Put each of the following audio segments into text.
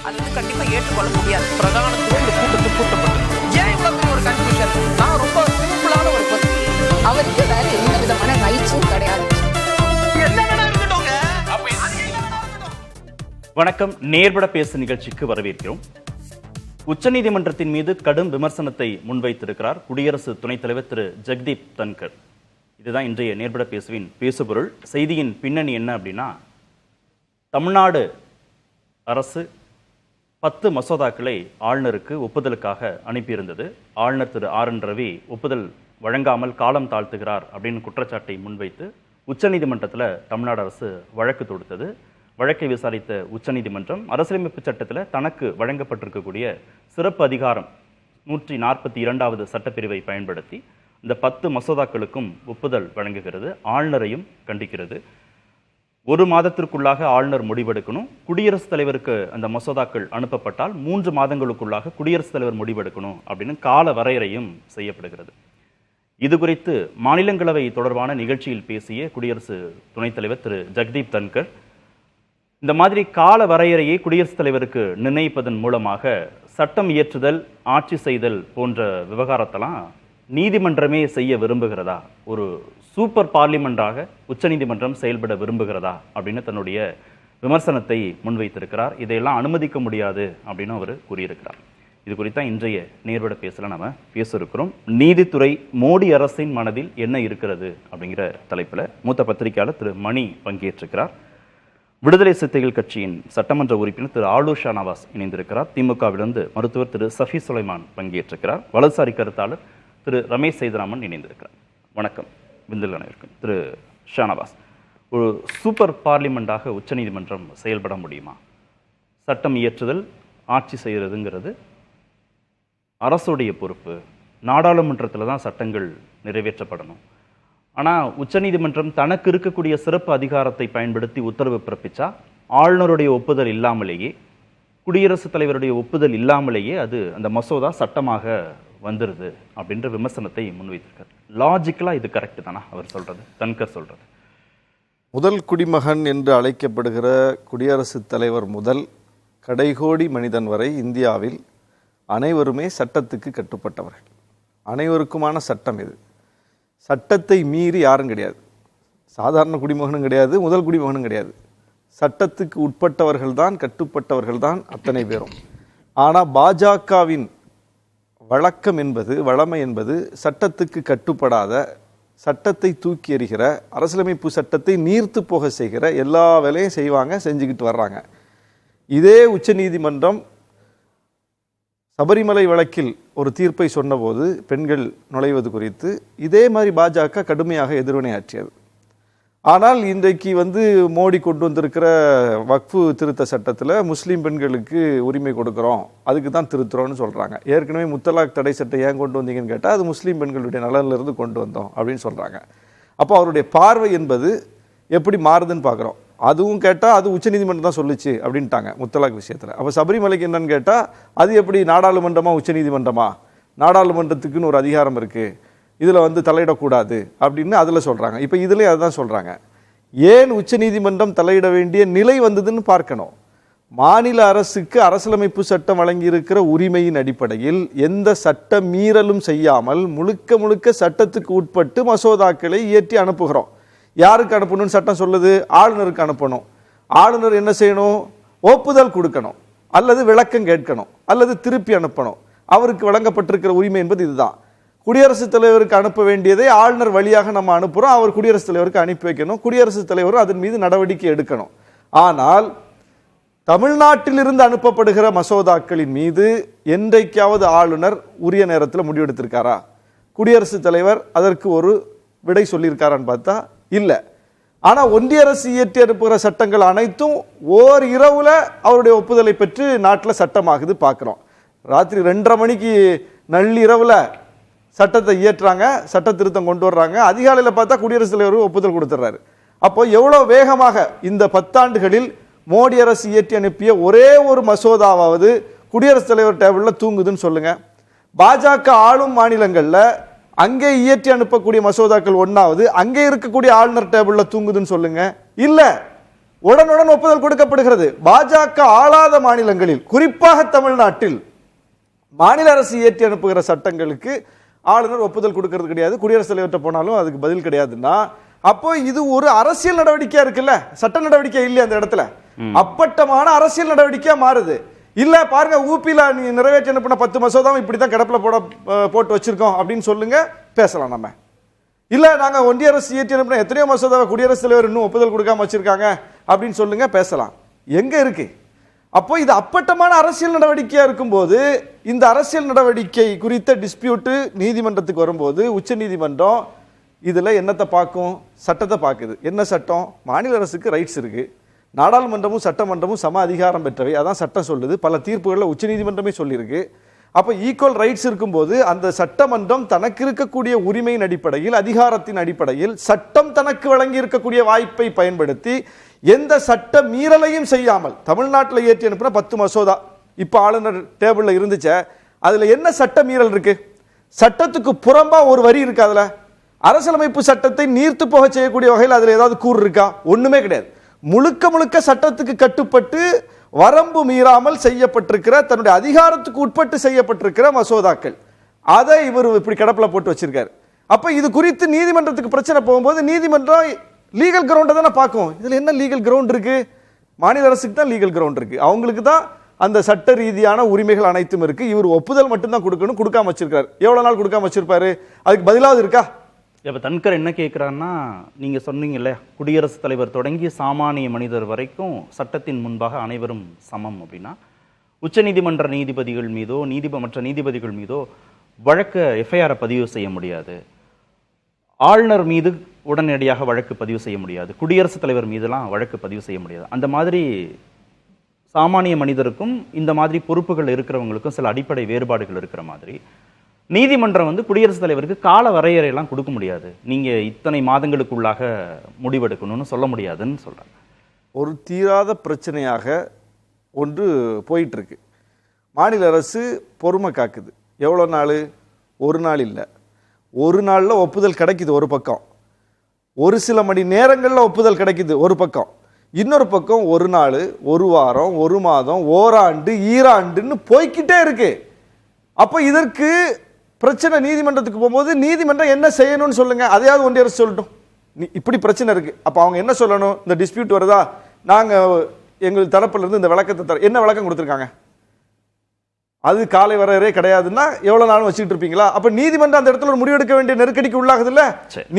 அது வந்து கண்டிப்பா ஏற்றுக்கொள்ள முடியாது. பிரதானத்துவம் இந்த கூட்டத்தை கூட்டப்பட்டது. ஏன் இவ்வளவு பெரிய ஒரு கன்ஃபியூஷன்? நான் ரொம்ப சிம்பிளான ஒரு பர்சன். அவருக்கு வேற எந்த விதமான ரைட்ஸும் கிடையாது. வணக்கம். நேர்பட பேசு நிகழ்ச்சிக்கு வரவேற்கிறோம். உச்சநீதிமன்றத்தின் மீது கடும் விமர்சனத்தை முன்வைத்திருக்கிறார் குடியரசு துணைத் தலைவர் திரு ஜெகதீப் தன்கர். இதுதான் இன்றைய நேர்பட பேசுவின் பேசுபொருள். செய்தியின் பின்னணி என்ன அப்படின்னா, தமிழ்நாடு அரசு 10 மசோதாக்களை ஆளுநருக்கு ஒப்புதலுக்காக அனுப்பியிருந்தது. ஆளுநர் திரு RN ரவி ஒப்புதல் வழங்காமல் காலம் தாழ்த்துகிறார் அப்படின்னு குற்றச்சாட்டை முன்வைத்து உச்சநீதிமன்றத்தில் தமிழ்நாடு அரசு வழக்கு தொடுத்தது. வழக்கை விசாரித்த உச்சநீதிமன்றம் அரசியலமைப்பு சட்டத்தில் தனக்கு வழங்கப்பட்டிருக்கக்கூடிய சிறப்பு அதிகாரம் 142வது சட்டப்பிரிவை பயன்படுத்தி இந்த 10 மசோதாக்களுக்கும் ஒப்புதல் வழங்குகிறது. ஆளுநரையும் கண்டிக்கிறது. 1 மாதத்திற்குள்ளாக ஆளுநர் முடிவெடுக்கணும். குடியரசுத் தலைவருக்கு அந்த மசோதாக்கள் அனுப்பப்பட்டால் 3 மாதங்களுக்குள்ளாக குடியரசுத் தலைவர் முடிவெடுக்கணும் அப்படின்னு கால வரையறையும் செய்யப்படுகிறது. இது குறித்து மாநிலங்களவை தொடர்பான நிகழ்ச்சியில் பேசிய குடியரசு துணைத் தலைவர் திரு ஜெகதீப் தன்கர், இந்த மாதிரி கால வரையறையை குடியரசுத் தலைவருக்கு நிர்ணயிப்பதன் மூலமாக சட்டம் இயற்றுதல், ஆட்சி செய்தல் போன்ற விவகாரத்தெல்லாம் நீதிமன்றமே செய்ய விரும்புகிறதா, ஒரு சூப்பர் பார்லிமெண்டாக உச்சநீதிமன்றம் செயல்பட விரும்புகிறதா அப்படின்னு தன்னுடைய விமர்சனத்தை முன்வைத்திருக்கிறார். இதையெல்லாம் அனுமதிக்க முடியாது அப்படின்னு அவர் கூறியிருக்கிறார். இது குறித்தா இன்றைய நேர்பட பேசல நம்ம பேச இருக்கிறோம். நீதித்துறை மோடி அரசின் மனதில் என்ன இருக்கிறது அப்படிங்கிற தலைப்பில் மூத்த பத்திரிகையாளர் திரு மணி பங்கேற்றிருக்கிறார். விடுதலை சிறுத்தைகள் கட்சியின் சட்டமன்ற உறுப்பினர் திரு ஆலூர் ஷானவாஸ் இணைந்திருக்கிறார். திமுகவிலிருந்து மருத்துவர் திரு சஃபி சுலைமான் பங்கேற்றிருக்கிறார். வலதுசாரி கருத்தாளர் திரு ரமேஷ் சைதராமன் இணைந்திருக்கிறார். வணக்கம் விந்தில் அனைவருக்கும். திரு ஷானவாஸ், ஒரு சூப்பர் பார்லிமெண்டாக உச்சநீதிமன்றம் செயல்பட முடியுமா? சட்டம் இயற்றுதல், ஆட்சி செய்கிறதுங்கிறது அரசுடைய பொறுப்பு. நாடாளுமன்றத்தில் தான் சட்டங்கள் நிறைவேற்றப்படணும். ஆனால் உச்சநீதிமன்றம் தனக்கு இருக்கக்கூடிய சிறப்பு அதிகாரத்தை பயன்படுத்தி உத்தரவு பிறப்பிச்சா ஆளுநருடைய ஒப்புதல் இல்லாமலேயே, குடியரசுத் தலைவருடைய ஒப்புதல் இல்லாமலேயே அது அந்த மசோதா சட்டமாக வந்துடுது அப்படின்ற விமர்சனத்தை முன்வைத்திருக்கார். லாஜிக்கலாக இது கரெக்டு தானா அவர் சொல்றது, தன்கர் சொல்றது? முதல் குடிமகன் என்று அழைக்கப்படுகிற குடியரசுத் தலைவர் முதல் கடைகோடி மனிதன் வரை இந்தியாவில் அனைவருமே சட்டத்துக்கு கட்டுப்பட்டவர்கள். அனைவருக்குமான சட்டம் இது. சட்டத்தை மீறி யாரும் கிடையாது. சாதாரண குடிமகனும் கிடையாது, முதல் குடிமகனும் கிடையாது. சட்டத்துக்கு உட்பட்டவர்கள் தான், கட்டுப்பட்டவர்கள் தான் அத்தனை பேரும். ஆனால் பாஜகவின் வழக்கம் என்பது, வழமை என்பது சட்டத்துக்கு கட்டுப்படாத, சட்டத்தை தூக்கி எறிகிற, அரசியலமைப்பு சட்டத்தை நீர்த்து போக செய்கிற எல்லா வேலையும் செய்வாங்க, செஞ்சுக்கிட்டு வர்றாங்க. இதே உச்சநீதிமன்றம் சபரிமலை வழக்கில் ஒரு தீர்ப்பை சொன்னபோது பெண்கள் நுழைவது குறித்து இதே மாதிரி பாஜக கடுமையாக எதிர்வினையாற்றியது. ஆனால் இன்றைக்கு மோடி கொண்டு வந்திருக்கிற வக்ஃபு திருத்த சட்டத்தில் முஸ்லீம் பெண்களுக்கு உரிமை கொடுக்குறோம், அதுக்கு தான் திருத்துறோம்னு சொல்கிறாங்க. ஏற்கனவே முத்தலாக் தடை சட்டம் ஏன் கொண்டு வந்தீங்கன்னு கேட்டால் அது முஸ்லீம் பெண்களுடைய நலனிலிருந்து கொண்டு வந்தோம் அப்படின்னு சொல்கிறாங்க. அப்போ அவருடைய பார்வை என்பது எப்படி மாறுதுன்னு பார்க்குறோம். அதுவும் கேட்டால் அது உச்சநீதிமன்றம் தான் சொல்லிச்சு அப்படின்ட்டாங்க முத்தலாக் விஷயத்தில். அப்போ சபரிமலைக்கு என்னன்னு கேட்டால் அது எப்படி நாடாளுமன்றமா உச்சநீதிமன்றமா? நாடாளுமன்றத்துக்குன்னு ஒரு அதிகாரம் இருக்குது, இதில் தலையிடக்கூடாது அப்படின்னு அதில் சொல்கிறாங்க. இப்போ இதுலேயும் அதுதான் சொல்கிறாங்க. ஏன் உச்சநீதிமன்றம் தலையிட வேண்டிய நிலை வந்ததுன்னு பார்க்கணும். மாநில அரசுக்கு அரசியலமைப்பு சட்டம் வழங்கியிருக்கிற உரிமையின் அடிப்படையில் எந்த சட்ட மீறலும் செய்யாமல் முழுக்க முழுக்க சட்டத்துக்கு உட்பட்டு மசோதாக்களை இயற்றி அனுப்புகிறோம். யாருக்கு அனுப்பணும்னு சட்டம் சொல்லுது? ஆளுநருக்கு அனுப்பணும். ஆளுநர் என்ன செய்யணும்? ஒப்புதல் கொடுக்கணும், அல்லது விளக்கம் கேட்கணும், அல்லது திருப்பி அனுப்பணும். அவருக்கு வழங்கப்பட்டிருக்கிற உரிமை என்பது இதுதான். குடியரசுத் தலைவருக்கு அனுப்ப வேண்டியதை ஆளுநர் வழியாக நம்ம அனுப்புகிறோம், அவர் குடியரசுத் தலைவருக்கு அனுப்பி வைக்கணும், குடியரசுத் தலைவரும் அதன் மீது நடவடிக்கை எடுக்கணும். ஆனால் தமிழ்நாட்டிலிருந்து அனுப்பப்படுகிற மசோதாக்களின் மீது என்றைக்காவது ஆளுநர் உரிய நேரத்தில் முடிவெடுத்திருக்காரா? குடியரசுத் தலைவர் அதற்கு ஒரு விடை சொல்லியிருக்காரான்னு பார்த்தா இல்லை. ஆனால் ஒன்றிய அரசு இயற்றி அனுப்புகிற சட்டங்கள் அனைத்தும் ஓர் இரவுல அவருடைய ஒப்புதலை பெற்று நாட்டில் சட்டமாகுது பார்க்குறோம். ராத்திரி 2:30 மணிக்கு நள்ளிரவுல சட்டத்தை இயற்றுறாங்க, சட்ட திருத்தம் கொண்டு வர்றாங்க. அதிகாலையில் பார்த்தா குடியரசுத் தலைவர் ஒப்புதல் கொடுத்துட்றாரு. அப்போ எவ்வளோ வேகமாக இந்த 10 ஆண்டுகளில் மோடி அரசு இயற்றி அனுப்பிய ஒரே ஒரு மசோதாவாவது குடியரசுத் தலைவர் டேபிளில் தூங்குதுன்னு சொல்லுங்க. பாஜக ஆளும் மாநிலங்களில் அங்கே இயற்றி அனுப்பக்கூடிய மசோதாக்கள் ஒன்றாவது அங்கே இருக்கக்கூடிய ஆளுநர் டேபிளில் தூங்குதுன்னு சொல்லுங்க. இல்லை, உடனுடன் ஒப்புதல் கொடுக்கப்படுகிறது. பாஜக ஆளாத மாநிலங்களில், குறிப்பாக தமிழ்நாட்டில் மாநில அரசு இயற்றி அனுப்புகிற சட்டங்களுக்கு ஆளுநர் ஒப்புதல் கொடுக்கிறது கிடையாது. குடியரசுத் தலைவர்கிட்ட போனாலும் அதுக்கு பதில் கிடையாதுன்னா, அப்போ இது ஒரு அரசியல் நடவடிக்கையா இருக்குல்ல, சட்ட நடவடிக்கை இல்லையா அந்த இடத்துல, அப்பட்டமான அரசியல் நடவடிக்கையா மாறுது. இல்ல பாருங்க, ஊபியில நீ நிறைவேற்றி அனுப்பின 10 மசோதாவும் இப்படித்தான் கிடப்பில் போட்டு வச்சிருக்கோம் அப்படின்னு சொல்லுங்க, பேசலாம் நம்ம. இல்ல நாங்க ஒன்றிய அரசு இயற்றி அனுப்பின எத்தனையோ மசோதாவை குடியரசுத் தலைவர் இன்னும் ஒப்புதல் கொடுக்காம வச்சிருக்காங்க அப்படின்னு சொல்லுங்க, பேசலாம். எங்க இருக்கு? அப்போ இது அப்பட்டமான அரசியல் நடவடிக்கையா இருக்கும்போது, இந்த அரசியல் நடவடிக்கை குறித்த டிஸ்பியூட் நீதிமன்றத்துக்கு வரும்போது உச்ச நீதிமன்றம் இதுல என்னத்தை பார்க்கும்? சட்டத்தை பார்க்குது. என்ன சட்டம்? மாநில அரசுக்கு ரைட்ஸ் இருக்கு, நாடாளுமன்றமும் சட்டமன்றமும் சம அதிகாரம் பெற்றவை, அதான் சட்டம் சொல்லுது. பல தீர்ப்புகளில் உச்ச நீதிமன்றமே சொல்லியிருக்கு. அப்ப ஈக்குவல் ரைட்ஸ் இருக்கும்போது அந்த சட்டமன்றம் தனக்கு இருக்கக்கூடிய உரிமையின் அடிப்படையில், அதிகாரத்தின் அடிப்படையில், சட்டம் தனக்கு வழங்கி இருக்கக்கூடிய வாய்ப்பை பயன்படுத்தி எந்த சட்ட மீறலையும் செய்யாமல், தமிழ்நாட்டில் ஏற்றி அனுப்பின 10 மசோதா இப்ப ஆளுநர் டேபிள்ல இருந்துச்ச, அதுல என்ன சட்ட மீறல் இருக்கு? சட்டத்துக்கு புறம்பா ஒரு வரி இருக்கு. அதுல அரசியலமைப்பு சட்டத்தை நீர்த்து போக செய்யக்கூடிய வகையில் அதுல ஏதாவது கூறு இருக்கா? ஒண்ணுமே கிடையாது. முழுக்க முழுக்க சட்டத்துக்கு கட்டுப்பட்டு வரம்பு மீறாமல் செய்யப்பட்டிருக்கிற, தன்னுடைய அதிகாரத்துக்கு உட்பட்டு செய்யப்பட்டிருக்கிற மசோதாக்கள், அதை இவர் இப்படி கிடப்பில் போட்டு வச்சிருக்காரு. அப்ப இது குறித்து நீதிமன்றத்துக்கு பிரச்சனை போகும்போது நீதிமன்றம் லீகல் கிரவுண்டை தானே பார்க்கும். இதுல என்ன லீகல் கிரவுண்ட் இருக்கு? மாநில அரசுக்கு தான் லீகல் கிரவுண்ட் இருக்கு. அவங்களுக்கு தான் அந்த சட்ட ரீதியான உரிமைகள் அனைத்தும் இருக்கு. இவர் ஒப்புதல் மட்டும்தான் கொடுக்கணும், கொடுக்காம வச்சிருக்காரு. எவ்வளவு நாள் கொடுக்காம வச்சிருப்பாரு? அதுக்கு பதிலாவது இருக்கா? இப்ப தன்கர் என்ன கேட்கிறாருன்னா, நீங்க சொன்னீங்க இல்லையா, குடியரசுத் தலைவர் தொடங்கி சாமானிய மனிதர் வரைக்கும் சட்டத்தின் முன்பாக அனைவரும் சமம் அப்படின்னா, உச்சநீதிமன்ற நீதிபதிகள் மீதோ மற்ற நீதிபதிகள் மீதோ வழக்கு எஃப்ஐஆரை பதிவு செய்ய முடியாது, ஆளுநர் மீது உடனடியாக வழக்கு பதிவு செய்ய முடியாது, குடியரசுத் தலைவர் மீதெல்லாம் வழக்கு பதிவு செய்ய முடியாது. அந்த மாதிரி சாமானிய மனிதருக்கும் இந்த மாதிரி பொறுப்புகள் இருக்கிறவங்களுக்கும் சில அடிப்படை வேறுபாடுகள் இருக்கிற மாதிரி, நீதிமன்றம் குடியரசுத் தலைவருக்கு கால வரையறையெல்லாம் கொடுக்க முடியாது, நீங்க இத்தனை மாதங்களுக்குள்ளாக முடிவெடுக்கணும்னு சொல்ல முடியாதுன்னு சொல்றாங்க. ஒரு தீராத பிரச்சனையாக ஒன்று போயிட்டு இருக்கு. மாநில அரசு பொறுமை காக்குது. எவ்வளோ நாள்? ஒரு நாள் இல்லை, ஒரு நாளில் ஒப்புதல் கிடைக்குது ஒரு பக்கம், ஒரு சில மணி நேரங்களில் ஒப்புதல் கிடைக்குது ஒரு பக்கம், இன்னொரு பக்கம் ஒரு நாள், ஒரு வாரம், ஒரு மாதம், ஓராண்டு, ஈராண்டுன்னு போய்கிட்டே இருக்கு. அப்போ இதற்கு பிரச்சனை நீதிமன்றத்துக்கு போகும்போது நீதிமன்றம் என்ன செய்யணும்னு சொல்லுங்க, அதையாவது ஒன்றிய அரசு சொல்லட்டும். இப்படி பிரச்சனை இருக்கு, அப்போ அவங்க என்ன சொல்லணும்? இந்த டிஸ்பியூட் வருதா, நாங்க எங்கள் தரப்புல இருந்து இந்த விளக்கத்தை என்ன விளக்கம் கொடுத்துருக்காங்க? அது காலை வரையறை கிடையாதுன்னா எவ்வளவு நாளும் வச்சுட்டு இருப்பீங்களா? அப்ப நீதிமன்றம் அந்த இடத்துல ஒரு முடிவெடுக்க வேண்டிய நெருக்கடிக்கு உள்ளாகுது இல்ல?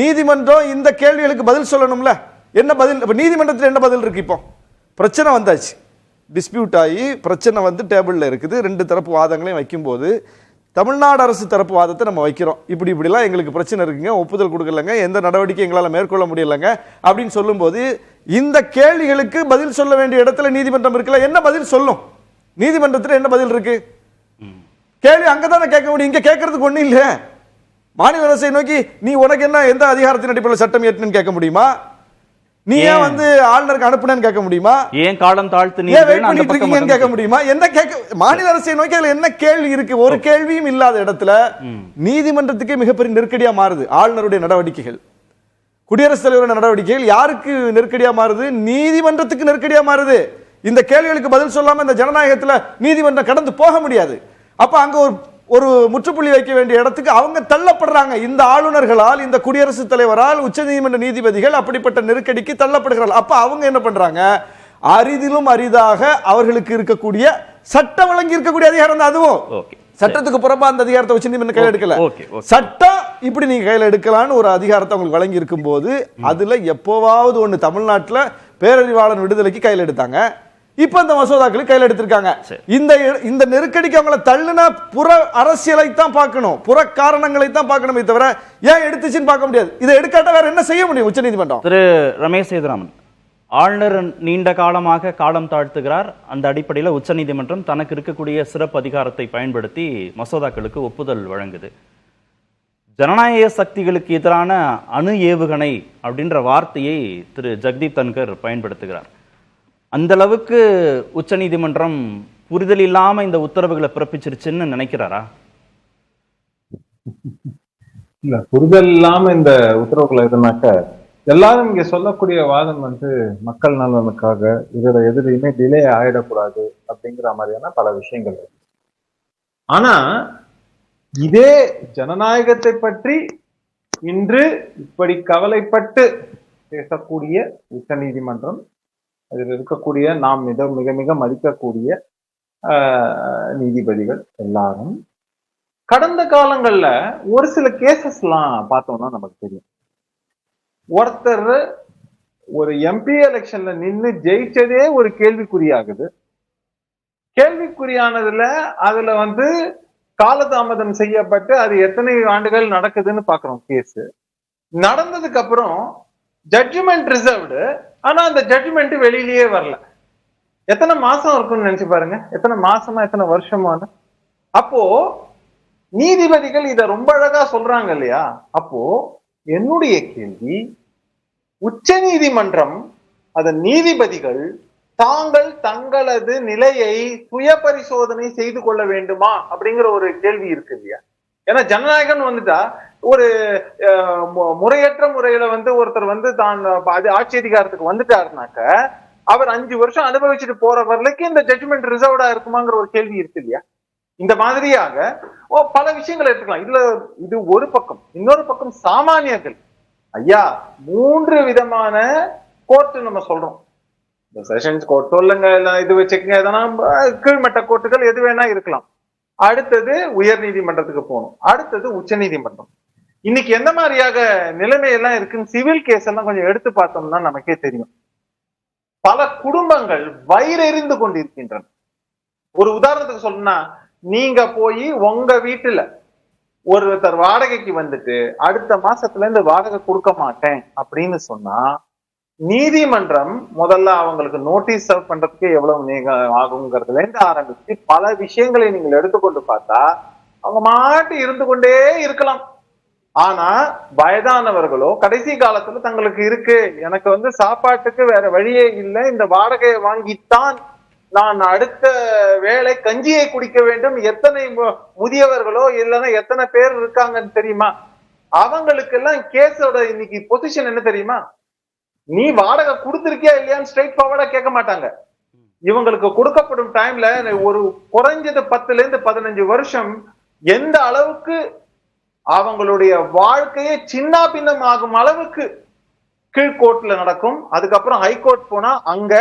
நீதிமன்றம் இந்த கேள்விகளுக்கு பதில் சொல்லணும்ல. என்ன பதில்? இப்ப நீதிமன்றத்தில் என்ன பதில் இருக்கு? இப்போ பிரச்சனை வந்தாச்சு, டிஸ்பியூட் ஆகி பிரச்சனை டேபிள்ல இருக்குது. ரெண்டு தரப்பு வாதங்களையும் வைக்கும்போது தமிழ்நாடு அரசு தரப்பு வாதத்தை நம்ம வைக்கிறோம். இப்படிலாம் எங்களுக்கு பிரச்சனை இருக்குங்க, ஒப்புதல் கொடுக்கலங்க, எந்த நடவடிக்கை எங்களால் மேற்கொள்ள முடியலங்க அப்படின்னு சொல்லும்போது இந்த கேள்விகளுக்கு பதில் சொல்ல வேண்டிய இடத்துல நீதிமன்றம் இருக்குல்ல, என்ன பதில் சொல்லும்? நீதிமன்றத்தில் என்ன பதில் இருக்கு? கேள்வி அங்கதானே கேட்க முடியும், இங்க கேட்கறதுக்கு ஒண்ணு இல்ல. மாநில அரசை நோக்கி நீ உனக்கு என்ன, எந்த அதிகாரத்தின் அடிப்படையில் சட்டம் இயற்றினு கேட்க முடியுமா? நீ ஏன் ஆளுநருக்கு அனுப்புனேன்னு கேட்க முடியுமா? ஏன் காலம் தாழ்த்து கேட்க முடியுமா? என்ன கேட்க? மாநில அரசை நோக்கி அதுல என்ன கேள்வி இருக்கு? ஒரு கேள்வியும் இல்லாத இடத்துல நீதிமன்றத்துக்கே மிகப்பெரிய நெருக்கடியா மாறுது ஆளுநருடைய நடவடிக்கைகள். குடியரசுத் தலைவருடைய நடவடிக்கைகள் யாருக்கு நெருக்கடியா மாறுது? நீதிமன்றத்துக்கு நெருக்கடியா மாறுது. இந்த கேள்விகளுக்கு பதில் சொல்லாம இந்த ஜனநாயகத்துல நீதிமன்றம் கடந்து போக முடியாது. அப்ப அங்க ஒரு முற்றுப்புள்ளி வைக்க வேண்டிய இடத்துக்கு அவங்க தள்ளப்படுறாங்க. இந்த ஆளுநர்களால், இந்த குடியரசுத் தலைவரால் உச்சநீதிமன்ற நீதிபதிகள் அப்படிப்பட்ட நெருக்கடிக்கு தள்ளப்படுகிறார்கள். அப்ப அவங்க என்ன பண்றாங்க? அரிதிலும் அரிதாக அவர்களுக்கு இருக்கக்கூடிய சட்டம் வழங்கி இருக்கக்கூடிய அதிகாரம் தான் அதுவும். சட்டத்துக்கு புறம்பா அந்த அதிகாரத்தை உச்சநீதிமன்றம் கையில் எடுக்கல. சட்டம் இப்படி நீங்க கையில் எடுக்கலான்னு ஒரு அதிகாரத்தை அவங்களுக்கு வழங்கி இருக்கும் போது அதுல எப்போவாவது ஒண்ணு தமிழ்நாட்டுல பேரறிவாளன் விடுதலைக்கு கையில் எடுத்தாங்க, இப்ப இந்த மசோதாக்களுக்கு கையில் எடுத்திருக்காங்க. இந்த நெருக்கடிக்கு அவங்களை தள்ளுனா புற அரசியலை தான் பார்க்கணும், புற காரணங்களை தான் பார்க்கணுமே தவிர ஏன் எடுத்துச்சுன்னு பார்க்க முடியாது. இதை எடுக்காட்ட வேற என்ன செய்ய முடியும் உச்சநீதிமன்றம்? திரு ரமேஷ் சேதுராமன், ஆளுநர் நீண்ட காலமாக காலம் தாழ்த்துகிறார். அந்த அடிப்படையில் உச்சநீதிமன்றம் தனக்கு இருக்கக்கூடிய சிறப்பு அதிகாரத்தை பயன்படுத்தி மசோதாக்களுக்கு ஒப்புதல் வழங்குது. ஜனநாயக சக்திகளுக்கு எதிரான அணு ஏவுகணை அப்படின்ற வார்த்தையை திரு ஜெகதீப் தன்கர் பயன்படுத்துகிறார். அந்த அளவுக்கு உச்சநீதிமன்றம் புரிதல் இல்லாம இந்த உத்தரவுகளை பிறப்பிச்சிருச்சுன்னு நினைக்கிறாரா? இல்ல, புரிதல் இல்லாம இந்த உத்தரவுகளை எதுனாக்க எல்லாரும் இங்க சொல்லக்கூடிய வாதம் வந்து மக்கள் நலனுக்காக, இதுல எதுலையுமே டிலே ஆயிடக்கூடாது அப்படிங்கிற மாதிரியான பல விஷயங்கள் இருக்கு. ஆனா இதே ஜனநாயகத்தை பற்றி இன்று இப்படி கவலைப்பட்டு பேசக்கூடிய உச்ச நீதிமன்றம், அதில் இருக்கக்கூடிய நாம் மிக மிக மதிக்கக்கூடிய நீதிபதிகள் எல்லாரும் கடந்த காலங்கள்ல ஒரு சில கேசஸ் எல்லாம் பார்த்தோம்னா நமக்கு தெரியும். ஒருத்தர் ஒரு எம்பி எலெக்ஷன்ல நின்று ஜெயிச்சதே ஒரு கேள்விக்குறியாகுது. கேள்விக்குறியானதுல அதுல வந்து காலதாமதம் செய்யப்பட்டு அது எத்தனை ஆண்டுகள் நடக்குதுன்னு பாக்குறோம். கேஸ் நடந்ததுக்கு அப்புறம் ஜட்ஜ்மெண்ட் ரிசர்வ்டு, ஆனா அந்த ஜட்ஜ்மெண்ட் வெளியிலேயே வரல. எத்தனை மாசம் இருக்குன்னு நினைச்சு பாருங்க, எத்தனை மாசமா எத்தனை வருஷமான. அப்போ நீதிபதிகள் இத ரொம்ப அழகா சொல்றாங்க இல்லையா? அப்போ என்னுடைய கேள்வி, உச்ச நீதிமன்றம் அதன் நீதிபதிகள் தாங்கள் தங்களது நிலையை சுய பரிசோதனை செய்து கொள்ள வேண்டுமா அப்படிங்கிற ஒரு கேள்வி இருக்கு இல்லையா? ஏன்னா ஜனநாயகம் வந்துட்டா ஒரு முறையற்ற முறையில வந்து ஒருத்தர் வந்து தான் ஆட்சி அதிகாரத்துக்கு வந்துட்டாருனாக்க அவர் 5 வருஷம் அனுபவிச்சுட்டு போற வரலைக்கு இந்த ஜட்ஜ்மெண்ட் ரிசர்வ்டா இருக்குமாங்கிற ஒரு கேள்வி இருக்கு இல்லையா? இந்த மாதிரியாக பல விஷயங்களை எடுத்துக்கலாம். இதுல இது ஒரு பக்கம். இன்னொரு பக்கம் சாமானியர்கள். ஐயா, 3 விதமான கோர்ட் நம்ம சொல்றோம். செஷன்ஸ் கோர்ட் சொல்லுங்க, இது வச்சுக்கங்க, எதனா கீழ்மட்ட கோர்ட்டுகள் எது வேணா இருக்கலாம். அடுத்தது உயர் நீதிமன்றத்துக்கு போகணும். அடுத்தது உச்ச நீதிமன்றம். இன்னைக்கு எந்த மாதிரியாக நிலைமை எல்லாம் இருக்குன்னு சிவில் கேஸ் எல்லாம் கொஞ்சம் எடுத்து பார்த்தோம்னா நமக்கே தெரியும். பல குடும்பங்கள் வயிறெறிந்து கொண்டிருக்கின்றன. ஒரு உதாரணத்துக்கு சொல்லணும்னா, நீங்க போய் உங்க வீட்டுல ஒருத்தர் வாடகைக்கு வந்துட்டு அடுத்த மாசத்துல இருந்து வாடகை கொடுக்க மாட்டேன் அப்படின்னு சொன்னா, நீதிமன்றம் முதல்ல அவங்களுக்கு நோட்டீஸ் சர்வ் பண்றதுக்கு எவ்வளவு ஆகுங்கிறதுல இருந்து ஆரம்பிச்சு பல விஷயங்களை நீங்கள் எடுத்துக்கொண்டு பார்த்தா அவங்க மாட்டு இருந்து கொண்டே இருக்கலாம். ஆனா வயதானவர்களோ கடைசி காலத்துல தங்களுக்கு இருக்கு, எனக்கு வந்து சாப்பாட்டுக்கு வேற வழியே இல்லை, இந்த வாடகையை வாங்கித்தான் நான் அடுத்த வேளை கஞ்சியை குடிக்க வேண்டும். எத்தனை முதியவர்களோ இல்லைன்னா எத்தனை பேர் இருக்காங்கன்னு தெரியுமா? அவங்களுக்கு எல்லாம் கேஸோட இன்னைக்கு பொசிஷன் என்ன தெரியுமா? நீ வாடகை கொடுத்திருக்கியா இல்லையான்னு ஸ்ட்ரைட் ஃபார்வர்டா கேட்க மாட்டாங்க. இவங்களுக்கு கொடுக்கப்படும் டைம்ல ஒரு குறைஞ்சது 10ல இருந்து 15 வருஷம் எந்த அளவுக்கு அவங்களுடைய வாழ்க்கையே சின்ன பின்னம் ஆகும் அளவுக்கு கீழ்கோர்ட்ல நடக்கும். அதுக்கப்புறம் ஹைகோர்ட் போனா அங்க,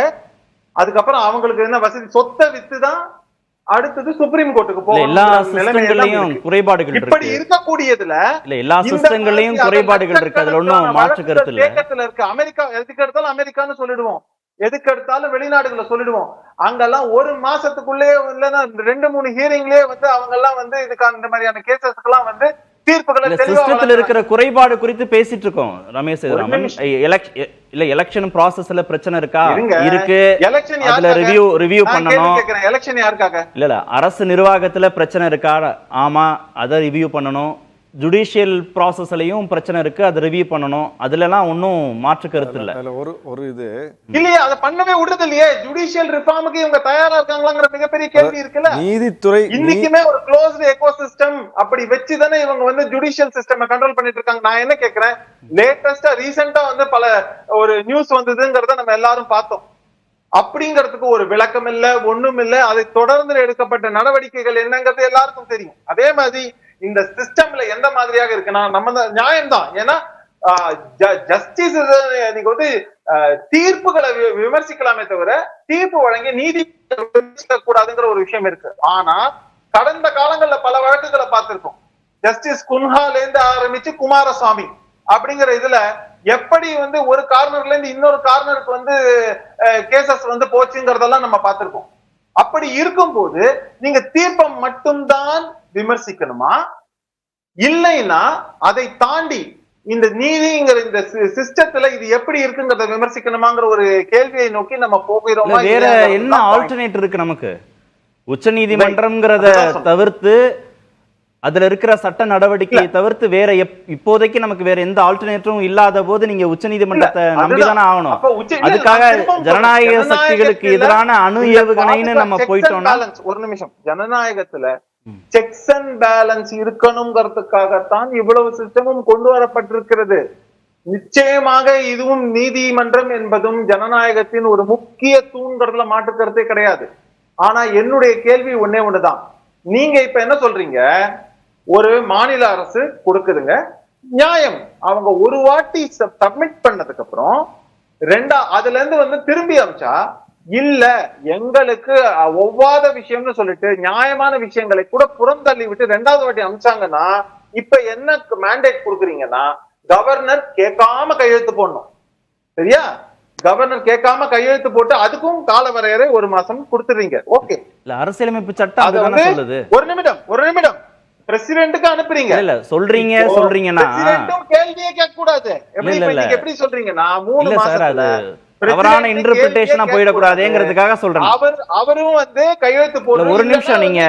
அதுக்கப்புறம் அவங்களுக்கு என்ன வசதி, சொத்தை வித்துதான் அடுத்தது சுப்ரீம் கோர்ட்டுக்கு போகும். குறைபாடுகள் இப்படி இருக்கக்கூடியதுல எல்லா சிஸ்டங்களையும் குறைபாடுகள் இருக்கு. அதுல ஒண்ணும் மாற்று கருத்து இல்ல. இருக்கு. அமெரிக்கா எதுக்கு எடுத்தாலும் அமெரிக்கான்னு சொல்லிடுவோம், எதுக்கு எடுத்தாலும் வெளிநாடுகளை சொல்லிடுவோம். அங்கெல்லாம் ஒரு மாசத்துக்குள்ளே இல்லைன்னா 2-3 ஹியரிங்லயே வந்து அவங்க எல்லாம் வந்து இதுக்கான இந்த மாதிரியான கேசஸ்க்கு எல்லாம் வந்து சிஸ்டத்துல இருக்கிற குறைபாடு குறித்து பேசிட்டு இருக்கோம். ரமேஷ் சேதுராமன், எலெக்ஷன் ப்ராசஸ்ல பிரச்சனை இருக்கா? இருக்கு. அதுல ரிவ்யூ பண்ணணும். எலெக்ஷன் யாருக்காக? இல்ல அரசு நிர்வாகத்துல பிரச்சனை இருக்கா? ஆமா, அதை ரிவ்யூ பண்ணணும். ஜுடிஷியல் ப்ராசஸ்லயும் பிரச்சனை இருக்கு, அதை ரிவ்யூ பண்ணணும். அதுல எல்லாம் ஒன்னும் மாற்று கருத்து இல்ல. ஒரு இது இல்லையா, அதை பண்ணவே விடுறது இல்லையே. ஜுடிஷியல் ரிஃபார்முக்கு இவங்க தயாரா இருக்காங்களாங்கிற மிகப்பெரிய கேள்வி இருக்குல்ல. நீதித்துறை இன்னைக்குமே ஒரு க்ளோஸ்டு எக்கோசிஸ்டம் அப்படி வச்சுதானே இவங்க வந்து ஜுடிஷியல் சிஸ்டம் கண்ட்ரோல் பண்ணிட்டு இருக்காங்க. நான் என்ன கேக்குறேன், லேட்டஸ்டா ரீசெண்டா வந்து பல ஒரு நியூஸ் வந்ததுங்கிறத நம்ம எல்லாரும் பார்த்தோம். அப்படிங்கிறதுக்கு ஒரு விளக்கம் இல்ல, ஒண்ணும் இல்ல. அதை தொடர்ந்து எடுக்கப்பட்ட நடவடிக்கைகள் என்னங்கிறது எல்லாருக்கும் தெரியும். அதே மாதிரி இந்த சிஸ்டம்ல எந்த மாதிரியாக இருக்குன்னா, நம்ம நியாயம் தான். ஏன்னா ஜஸ்டிஸ் நீங்க வந்து தீர்ப்புகளை விமர்சிக்கலாமே தவிர தீர்ப்பு வழங்கி நீதி கூடாதுங்கிற ஒரு விஷயம் இருக்கு. ஆனா கடந்த காலங்கள்ல பல வழக்குகளை பார்த்திருக்கோம். ஜஸ்டிஸ் குன்ஹால இருந்து ஆரம்பிச்சு குமாரசாமி அப்படிங்கிற இதுல எப்படி வந்து ஒரு கார்னர்ல இருந்து இன்னொரு கார்னருக்கு வந்து கேசஸ் வந்து போச்சுங்கிறதெல்லாம் நம்ம பார்த்திருக்கோம். அப்படி இருக்கும்போது நீங்க தீர்ப்பம் மட்டும்தான் விமர்சிக்கணுமா, இல்லைன்னா அதை தாண்டி இந்த நீதிங்கிற இந்த சிஸ்டத்துல இது எப்படி இருக்குங்கிறத விமர்சிக்கணுமாங்கிற ஒரு கேள்வியை நோக்கி நம்ம போகிறோமா? வேற என்ன ஆல்டர்னேட் இருக்கு நமக்கு? உச்ச நீதிமன்றம்ங்கிறத தவிர்த்து அதுல இருக்கிற சட்ட நடவடிக்கையை தவிர்த்து வேற இப்போதைக்கு நமக்கு வேற எந்த ஆல்டர்னேட்டிவும் இல்லாத போது நீங்க உச்ச நீதிமன்றத்தை நம்பிதானே ஆகணும். அதுக்காக ஜனநாயக சக்திகளுக்கு எதிரான அணு ஏவுகணைன்னு நம்ம போயிட்டோம்னா, ஒரு நிமிஷம், ஜனநாயகத்துல செக்ஸ் அண்ட் பேலன்ஸ் இருக்கணுங்கிறதுக்காகத்தான் இவ்வளவு சிஸ்டமும் கொண்டு வரப்பட்டிருக்கிறது. நிச்சயமாக இதுவும் நீதிமன்றம் என்பதும் ஜனநாயகத்தின் ஒரு முக்கிய தூண்கிறதுல மாற்று கருத்தே கிடையாது. ஆனா என்னுடைய கேள்வி ஒன்னே ஒண்ணுதான். நீங்க இப்ப என்ன சொல்றீங்க, ஒரு மாநில அரசு கொடுக்குதுங்க, நியாயம். அவங்க ஒரு வாட்டி சப்மிட் பண்ணதுக்கு அப்புறம் அதுல இருந்து திரும்பி அமிச்சா இல்ல எங்களுக்கு ஒவ்வாத விஷயம்னு சொல்லிட்டு நியாயமான விஷயங்களை கூட புறந்தள்ளி விட்டு ரெண்டாவது வாட்டி அமிச்சாங்கன்னா இப்ப என்ன மேண்டேட் கொடுக்குறீங்கன்னா கவர்னர் கேட்காம கையெழுத்து போடணும். சரியா? கவர்னர் கேட்காம கையெழுத்து போட்டு அதுக்கும் கால வரையறை 1 மாசம் கொடுத்துறீங்க. ஓகே, அரசியலமைப்பு சட்டம் சொல்லுது. ஒரு நிமிடம் பிரசிடென்ட்க்கு அனுப்புறீங்க. இல்ல சொல்றீங்கன்னா கேள்வியே கேட்க கூடாது. எப்படி சொல்றீங்கன்னா 3 மாசத்துல தவறான இன்டர்பிரேஷனா போயிடக்கூடாதுங்கிறதுக்காக சொல்றேன். அவரும் கையெழுத்து போட்டு ஒரு நிமிஷம் நீங்க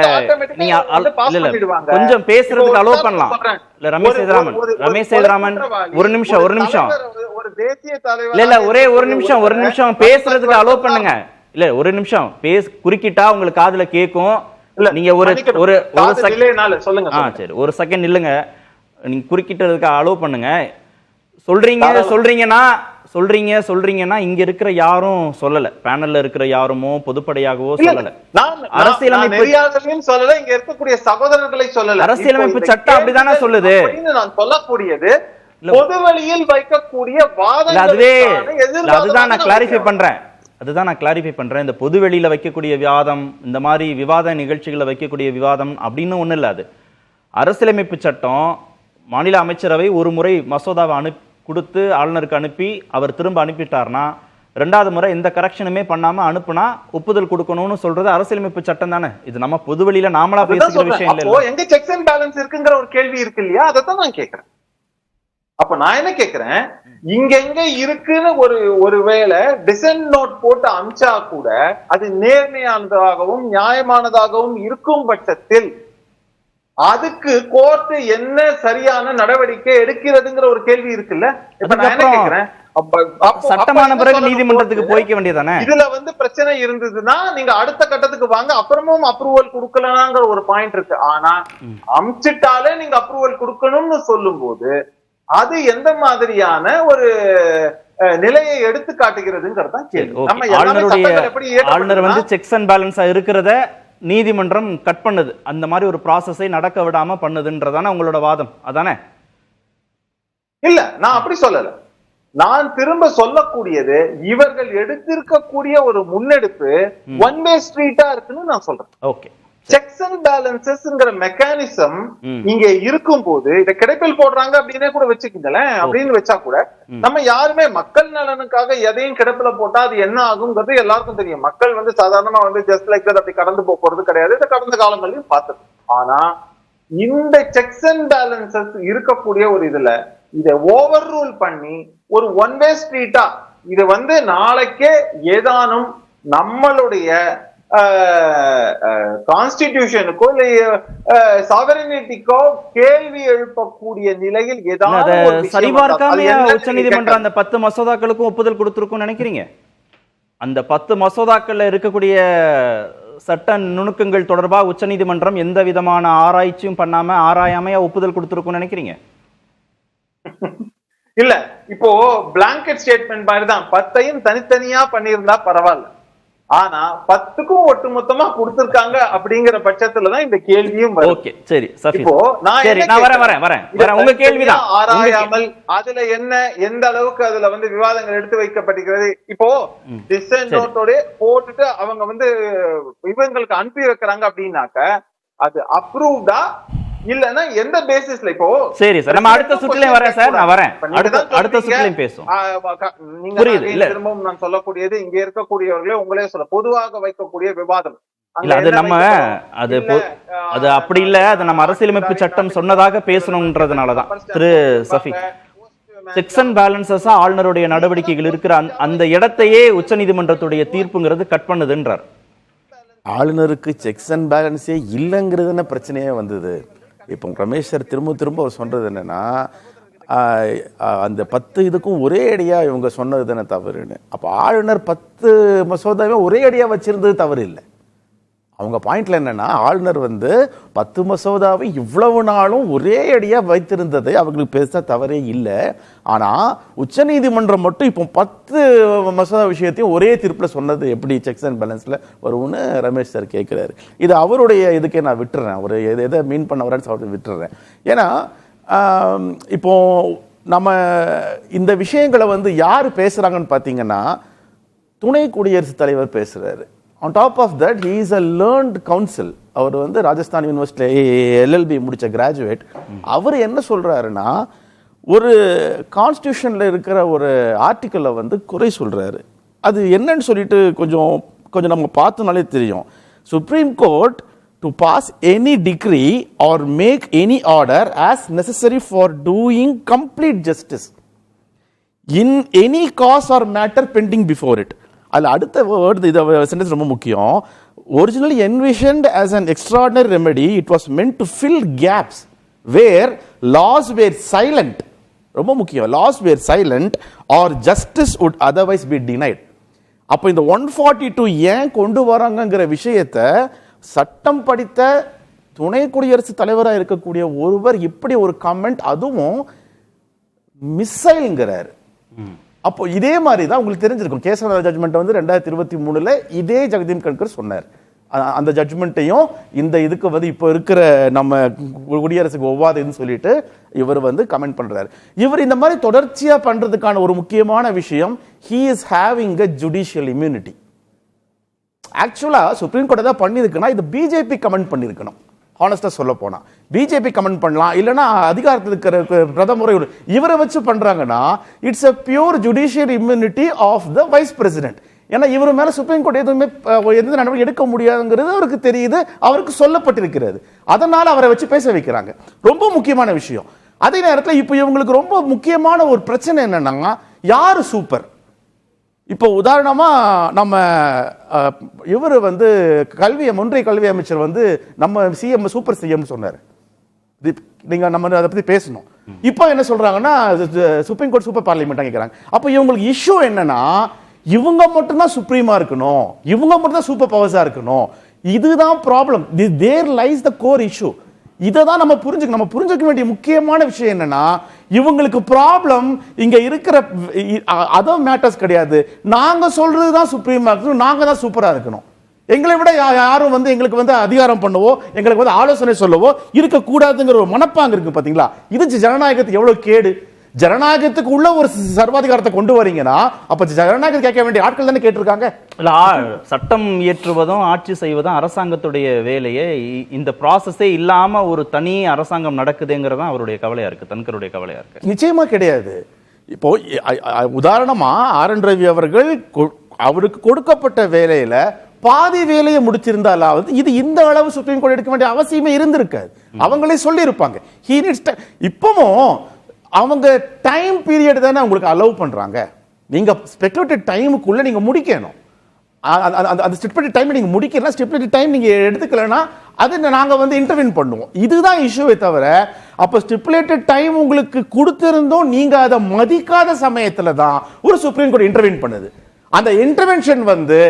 கொஞ்சம் பேசுறதுக்கு அலோ பண்ணலாம். இல்ல ரமேஷ் சேதுராமன் ஒரு நிமிஷம் ஒரு தேசிய தலைவர் இல்ல ஒரே ஒரு நிமிஷம் பேசுறதுக்கு அலோ பண்ணுங்க. இல்ல ஒரு நிமிஷம் குறுக்கிட்டா உங்களுக்கு காதுல கேக்கும். நீங்க ஒரு சொல்லுங்க. சரி, ஒரு செகண்ட் இல்லங்க, நீங்க குறுக்கிட்டதுக்கு அலோ பண்ணுங்க. சொல்றீங்கன்னா இங்க இருக்கிற யாரும் சொல்லல, பேனல்ல இருக்கிற யாருமோ பொதுப்படையாகவோ சொல்லல, அரசியலமைப்பு சொல்லல, இங்க இருக்கக்கூடிய சகோதரர்களை சொல்லல. அரசியலமைப்பு சட்டம் அப்படிதானே சொல்லுது. நான் சொல்லக்கூடியது பொதுவெளியில் வைக்கக்கூடிய அதுதான் நான் கிளாரிஃபை பண்றேன். இந்த பொதுவெளியில வைக்கக்கூடிய விவாதம், இந்த மாதிரி விவாத நிகழ்ச்சிகளை வைக்கக்கூடிய விவாதம் அப்படின்னு ஒண்ணு இல்ல. அது அரசியலமைப்பு சட்டம். மாநில அமைச்சரவை ஒரு முறை மசோதாவை கொடுத்து ஆளுநருக்கு அனுப்பி அவர் திரும்ப அனுப்பிட்டார்னா 2வது முறை எந்த கரெக்ஷனுமே பண்ணாம அனுப்புனா ஒப்புதல் கொடுக்கணும்னு சொல்றது அரசியலமைப்பு சட்டம் தானே. இது நம்ம பொதுவெளியில நாமளா பேசுற விஷயம் இல்ல. எங்க செக்ஸ் அண்ட் பேலன்ஸ் இருக்குங்கிற ஒரு கேள்வி இருக்கு இல்லையா, அதைத்தான் நான் கேட்கிறேன். அப்ப நான் என்ன கேட்கிறேன், இங்க இருக்குன்னு ஒருவேளை டிசென்ட் நோட் போட்டு அமிச்சா கூட அது நேர்மையானதாகவும் நியாயமானதாகவும் இருக்கும் பட்சத்தில் அதுக்கு கோர்ட் என்ன சரியான நடவடிக்கை எடுக்கிறதுங்கிற ஒரு கேள்வி இருக்குல்ல. இப்ப நான் என்ன கேட்கிறேன், சட்டமான பிறகு நீதிமன்றத்துக்கு போய்க்க வேண்டியதானே. இதுல பிரச்சனை இருந்ததுன்னா நீங்க அடுத்த கட்டத்துக்கு வாங்க, அப்புறமும் அப்ரூவல் கொடுக்கலாங்கிற ஒரு பாயிண்ட் இருக்கு. ஆனா அமிச்சிட்டாலே நீங்க அப்ரூவல் கொடுக்கணும்னு சொல்லும் போது அது எந்த மாதிரியான ஒரு நிலையை எடுத்து காட்டுகிறதுங்கிறதா கேள்வி. ஆளுநர் செக்ஸ் அண்ட் பேலன்ஸா இருக்கிறத நீதிமன்றம் கட் பண்ணுது, அந்த மாதிரி ஒரு ப்ராசஸை நடக்க விடாம பண்ணுதுன்றதான உங்களோட வாதம் அதானே? இல்ல, நான் அப்படி சொல்லல. நான் திரும்ப சொல்லக்கூடியது இவர்கள் எடுத்திருக்கக்கூடிய ஒரு முன்னெடுப்பு ஒன் வே ஸ்ட்ரீட்டா இருக்குன்னு நான் சொல்றேன். ஓகே, செக்ஸ் அண்ட் பேலன்சஸ்ங்கிற மெக்கானிசம் இங்க இருக்கும் போது இதை கிடைப்பில் போடுறாங்க அப்படின்னே கூட வச்சுக்கீங்களேன். அப்படின்னு வச்சா கூட நம்ம யாருமே மக்கள் நலனுக்காக எதையும் கிடப்பில போட்டா அது என்ன ஆகுங்கிறது எல்லாருக்கும் தெரியும். மக்கள் சாதாரணமா ஜஸ்ட் லைக் தட் அப்படி கடந்து போறது கிடையாது. இதை கடந்த காலங்களையும் பார்த்தது. ஆனா இந்த செக்ஸ் அண்ட் பேலன்சஸ் இருக்கக்கூடிய ஒரு இதுல இதை ஓவர் ரூல் பண்ணி ஒரு ஒன் வே ஸ்ட்ரீட்டா இது நாளைக்கே ஏதானும் நம்மளுடைய கான்ஸ்டிடியூஷனுக்கோ சாவரினிட்டிக்கோ கேள்வி எழுப்பக்கூடிய நிலையில் ஏதாவது சரிபார்க்காம உச்சநீதிமன்றம் அந்த 10 மசோதாக்களுக்கும் ஒப்புதல் கொடுத்திருக்கும் நினைக்கிறீங்க? அந்த 10 மசோதாக்கள்ல இருக்கக்கூடிய சட்ட நுணுக்கங்கள் தொடர்பாக உச்சநீதிமன்றம் எந்த விதமான ஆராய்ச்சியும் பண்ணாம ஆராயாமையா ஒப்புதல் கொடுத்திருக்கும் நினைக்கிறீங்க? இல்ல, இப்போ பிளாங்கெட் ஸ்டேட்மெண்ட் மாதிரிதான் 10ஐயும் தனித்தனியா பண்ணியிருந்தா பரவாயில்ல. ஆனா 10க்கும் ஒட்டுமொத்தமா கொடுத்திருக்காங்க அப்படிங்கிற பட்சத்துலதான் இந்த கேள்வியும் வரும். ஓகே, சரி சஃபி, இப்போ நான் வரேன் உங்க கேள்விதான். ஆராயாமல் அதுல என்ன எந்த அளவுக்கு அதுல விவாதங்கள் எடுத்து வைக்கப்பட்டிருக்கிறது. இப்போ டிசென்ட் நோட்டோட போட்டுட்டு அவங்க இவங்களுக்கு அனுப்பி வைக்கிறாங்க அப்படின்னாக்க அது அப்ரூவ்டா இல்லன்னா எந்த பேசிஸ்ல? இப்போ சரி சார், நம்ம அடுத்த சுற்றுலயும் வரேன் சார். நான் வரேன், அடுத்த சுற்றுலயும் பேசுவோம். புரியுது இல்ல? திரும்பவும் நான் சொல்லக்கூடியது இங்க இருக்கக்கூடியவர்களே உங்களே சொல்ல பொதுவாக வைக்கக்கூடிய விவாதம் இல்ல. அது நம்ம அது அப்படி இல்ல, அது நம்ம அரசியலமைப்பு சட்டம் சொன்னதாக பேசணும்ன்றதுனாலதான். திரு சஃபி, செக்ஸ் அண்ட் பேலன்சஸா ஆளுநருடைய நடவடிக்கைகள் இருக்கிற அந்த இடத்தையே உச்சநீதிமன்றத்துடைய தீர்ப்புங்கிறது கட் பண்ணுதுன்றார். ஆளுநருக்கு செக்ஸ் அண்ட் பேலன்ஸே இல்லைங்கிறது பிரச்சனையே வந்தது. இப்போ ரமேஷ் சார் திரும்ப அவர் சொல்றது என்னன்னா, அந்த 10 இதுக்கும் ஒரே அடியா இவங்க சொன்னது தானே தவறுன்னு. அப்போ ஆளுநர் 10 மசோதாவே ஒரே அடியா வச்சிருந்தது தவறு இல்லை. அவங்க பாயிண்ட்ல என்னன்னா, ஆளுநர் வந்து 10 மசோதாவை இவ்வளவு நாளும் ஒரே அடியா வைத்திருந்தது அவங்களுக்கு பெருசா தவறே இல்லை. ஆனா உச்சநீதிமன்றம் மட்டும் இப்போ 10 மசோதா விஷயத்தையும் ஒரே தீர்ப்புல சொன்னது எப்படி செக்ஸ் அண்ட் பேலன்ஸ்ல வரும்னு ரமேஷ் சார் கேட்கிறாரு. இது அவருடைய இதுக்கே நான் விட்டுறேன், அவர் எதை மீன் பண்ண வரேன்னு விட்டுறேன். ஏன்னா இப்போ நம்ம இந்த விஷயங்களை வந்து யார் பேசுறாங்கன்னு பார்த்தீங்கன்னா, துணை குடியரசுத் தலைவர் பேசுறாரு. On top of that, he is a learned counsel. அவர் வந்து ராஜஸ்தான் யூனிவர்சிட்டி LLB முடிச்ச கிராஜுவேட். அவர் என்ன சொல்றாருன்னா, ஒரு கான்ஸ்டியூஷன்ல இருக்கிற ஒரு ஆர்டிக்கலை வந்து குறை சொல்றாரு. அது என்னன்னு சொல்லிட்டு கொஞ்சம் நம்ம பார்த்தோம்னாலே தெரியும். Supreme court to pass any decree or make any order as necessary for doing complete justice in any cause or matter pending before it. அதில் அடுத்த வேர்டு, இது சென்டென்ஸ் ரொம்ப முக்கியம். Originally envisioned as an extraordinary remedy, it was meant to fill gaps where laws were silent. ரொம்ப முக்கியம், laws were silent or justice would otherwise be denied. அப்போ இந்த 142 ஏன் கொண்டு வராங்கங்கிற விஷயத்தை சட்டம் படித்த துணை குடியரசுத் தலைவராக இருக்கக்கூடிய ஒருவர் இப்படி ஒரு கமெண்ட், அதுவும் மிஸ்ஸைல்ங்கிறாரு. அப்போ இதே மாதிரி தான் உங்களுக்கு தெரிஞ்சிருக்கும். கேசவ ஜட்மெண்ட் வந்து 2023 இதே ஜெகதீப் தன்கர் சொன்னார். அந்த ஜட்மெண்ட்டையும் இந்த இதுக்கு வந்து இப்போ இருக்கிற நம்ம குடியரசுக்கு ஒவ்வாதுன்னு சொல்லிட்டு இவர் வந்து கமெண்ட் பண்றாரு. இவர் இந்த மாதிரி தொடர்ச்சியா பண்றதுக்கான ஒரு முக்கியமான விஷயம், he is having a judicial immunity. ஆக்சுவலா சுப்ரீம் கோர்ட் தான் பண்ணிருக்குன்னா இது பிஜேபி கமெண்ட் பண்ணிருக்கணும். ஹானஸ்டா சொல்ல போனா பிஜேபி கமெண்ட் பண்ணலாம், இல்லைன்னா அதிகாரத்தில் இருக்கிற பிரதமரை இவரை வச்சு பண்றாங்கன்னா it's a pure judicial immunity of the vice president. ஏன்னா இவர் மேல சுப்ரீம் கோர்ட் எதுவுமே எந்த நடவடிக்கை எடுக்க முடியாதுங்கிறது அவருக்கு தெரியுது, அவருக்கு சொல்லப்பட்டிருக்கிறது. அதனால அவரை வச்சு பேச வைக்கிறாங்க. ரொம்ப முக்கியமான விஷயம். அதே நேரத்தில் இப்போ இவங்களுக்கு ரொம்ப முக்கியமான ஒரு பிரச்சனை என்னன்னா, யாரு சூப்பர்? இப்போ உதாரணமா நம்ம இவர் வந்து ஒன்றிய கல்வி அமைச்சர் வந்து நம்ம சிஎம் சூப்பர் சிஎம் சொன்னார். நீங்க நம்ம அதை பத்தி பேசணும். இப்போ என்ன சொல்றாங்கன்னா, சுப்ரீம் கோர்ட் சூப்பர் பார்லிமெண்ட் கேட்கறாங்க. அப்போ இவங்களுக்கு இஷ்யூ என்னன்னா, இவங்க மட்டும்தான் சுப்ரீமா இருக்கணும், இவங்க மட்டும்தான் சூப்பர் பவர்ஸா இருக்கணும். இதுதான் problem. There lies the core issue. இதை தான் நம்ம புரிஞ்சுக்க வேண்டிய முக்கியமான விஷயம் என்னன்னா, இவங்களுக்கு ப்ராப்ளம் இங்க இருக்கிற அதர் மேட்டர்ஸ் கிடையாது. நாங்க சொல்றதுதான் சுப்ரீமா இருக்கணும், நாங்க தான் சூப்பரா இருக்கணும். எங்களை விட யாரும் வந்து எங்களுக்கு வந்து அதிகாரம் பண்ணவோ எங்களுக்கு வந்து ஆலோசனை சொல்லவோ இருக்கக்கூடாதுங்கிற ஒரு மனப்பாங்க இருக்கு. பாத்தீங்களா, இது ஜனநாயகத்துக்கு எவ்வளவு கேடு. ஜனநாயகத்துக்கு உள்ள ஒரு சர்வாதிகாரத்தை கொண்டு வரீங்கன்னா அப்ப ஜனநாயகம் கேட்க வேண்டிய ஆட்கள் தானே கேட்டிருக்காங்க. சட்டம் இயற்றுவதும் ஆட்சி செய்வதும் அரசாங்கத்துடைய வேலையே. இந்த ப்ராசஸே இல்லாம ஒரு தனி அரசாங்கம் நடக்குதுங்கிறது அவருடைய கவலையா இருக்கு, தன்கருடைய கவலையா இருக்கு. நிச்சயமா கிடையாது. இப்போ உதாரணமா RN ரவி அவர்கள் அவருக்கு கொடுக்கப்பட்ட வேலையில பாதி வேலையை முடிச்சிருந்தாலாவது இது இந்த அளவு சுப்ரீம் கோர்ட் எடுக்க வேண்டிய அவசியமே இருந்திருக்காது. அவங்களே சொல்லி இருப்பாங்க. இப்பவும் அவங்க டைம் பீரியட் தானே உங்களுக்கு அலோவ் பண்றாங்க. நீங்க ஸ்பெகுலேட்டட் டைமுக்குள்ள நீங்க முடிக்கணும். அந்த ஸ்டிப்புலேட்டட் டைம் நீங்க முடிக்கலாம், ஸ்டிப்புலேட்டட் டைம் நீங்க எடுத்துக்கலன்னா அது நாங்க வந்து இன்டர்வீன் பண்ணுவோம். இதுதான் இஷ்யூவே தவிர, அப்ப ஸ்டிப்புலேட்டட் டைம் உங்களுக்கு கொடுத்திருந்தோம், நீங்க அதை மதிக்காத சமயத்துல தான் ஒரு சுப்ரீம் கோர்ட் இன்டர்வீன் பண்ணுது. அந்த இன்டர்வென்ஷன் வந்து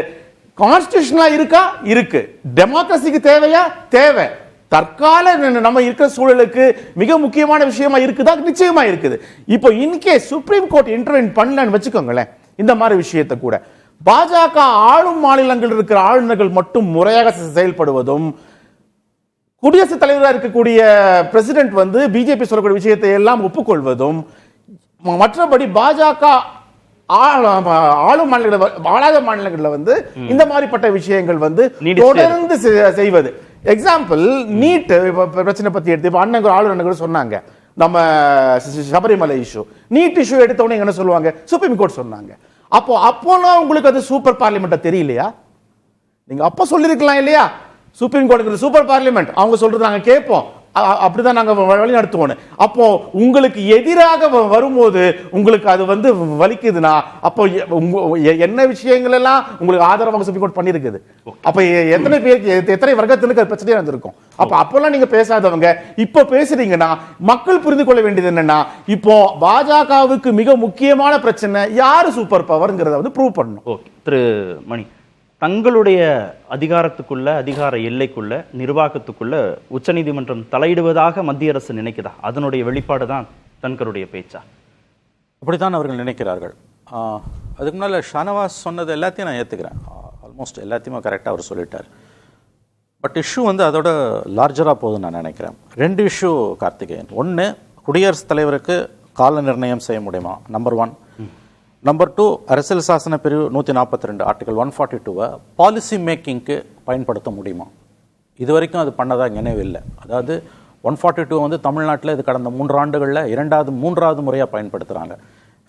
கான்ஸ்டிடியூஷனலா இருக்கா? இருக்கு. டெமோக்ரஸிக்கு தேவையா? தேவை. தற்கால நம்ம இருக்கிற சூழலுக்கு மிக முக்கியமான விஷயமா இருக்குதா? நிச்சயமா இருக்குது. இப்போ இன்கேஸ் சுப்ரீம் கோர்ட் இன்டர்வென்ட் பண்ணலன்னு வச்சுக்கோங்களேன், இந்த மாதிரி விஷயத்தை கூட பாஜக ஆளும் மாநிலங்கள் இருக்கிற ஆளுநர்கள் மட்டும் முறையாக செயல்படுவதும், குடியரசுத் தலைவராக இருக்கக்கூடிய பிரசிடென்ட் வந்து பிஜேபி சொல்லக்கூடிய விஷயத்தை எல்லாம் ஒப்புக்கொள்வதும், மற்றபடி பாஜக ஆளும் ஆளாத மாநிலங்களில் வந்து இந்த மாதிரிப்பட்ட விஷயங்கள் வந்து தொடர்ந்து செய்வது. எக்ஸாம்பிள், நீட் பிரச்சனை பத்தி எடுத்து அண்ணன் ஆளுநர்கள் சொன்னாங்க, நம்ம சபரிமலை இஷ்யூ, நீட் இஷ்யூ எடுத்தவொடனே என்ன சொல்லுவாங்க? சுப்ரீம் கோர்ட் சொன்னாங்க. அப்போலாம் உங்களுக்கு அது சூப்பர் பார்லிமெண்ட் தெரியலையா? நீங்க அப்ப சொல்லிருக்கலாம் இல்லையா? சுப்ரீம் கோர்ட் சூப்பர் பார்லிமெண்ட், அவங்க சொல்றது நாங்க கேட்போம், அப்படிதான் நாங்க வழி நடத்துவோம். அப்போ உங்களுக்கு எதிராக வரும்போது உங்களுக்கு அது வந்து வலிக்குதுன்னா அப்போ என்ன விஷயங்கள் எல்லாம் உங்களுக்கு ஆதரவாக சுப்ரீம் கோர்ட் பண்ணிருக்குது. அப்ப எத்தனை பேருக்கு எத்தனை வர்க்கத்திற்கு அது பிரச்சனையா இருந்திருக்கும். அப்பெல்லாம் நீங்க பேசாதவங்க இப்ப பேசுறீங்கன்னா மக்கள் புரிந்து கொள்ள வேண்டியது என்னன்னா, இப்போ பாஜகவுக்கு மிக முக்கியமான பிரச்சனை யாரு சூப்பர் பவர்ங்கிறத வந்து ப்ரூவ் பண்ணணும். திரு மணி, தங்களுடைய அதிகாரத்துக்குள்ள, அதிகார எல்லைக்குள்ள, நிர்வாகத்துக்குள்ள உச்சநீதிமன்றம் தலையிடுவதாக மத்திய அரசு நினைக்குதா? அதனுடைய வெளிப்பாடு தான் தன்கருடைய பேச்சா? அப்படித்தான் அவர்கள் நினைக்கிறார்கள். அதுக்கு முன்னால் ஷானவாஸ் சொன்னது எல்லாத்தையும் நான் ஏற்றுக்கிறேன். ஆல்மோஸ்ட் எல்லாத்தையுமே கரெக்டாக அவர் சொல்லிட்டார். பட் இஷ்யூ வந்து அதோட லார்ஜராக போகுதுன்னு நான் நினைக்கிறேன். 2 இஷ்யூ கார்த்திகேயன். ஒன்று, குடியரசுத் தலைவருக்கு கால நிர்ணயம் செய்ய முடியுமா? நம்பர் 1. நம்பர் 2, அரசியல் சாசன பிரிவு 142 ஆர்டிகல் 142 பாலிசி மேக்கிங்க்கு பயன்படுத்த முடியுமா? இது வரைக்கும் அது பண்ணதாக நினைவு இல்லை. அதாவது 142 வந்து தமிழ்நாட்டில் இது கடந்த 3 ஆண்டுகளில் 3வது முறையாக பயன்படுத்துகிறாங்க.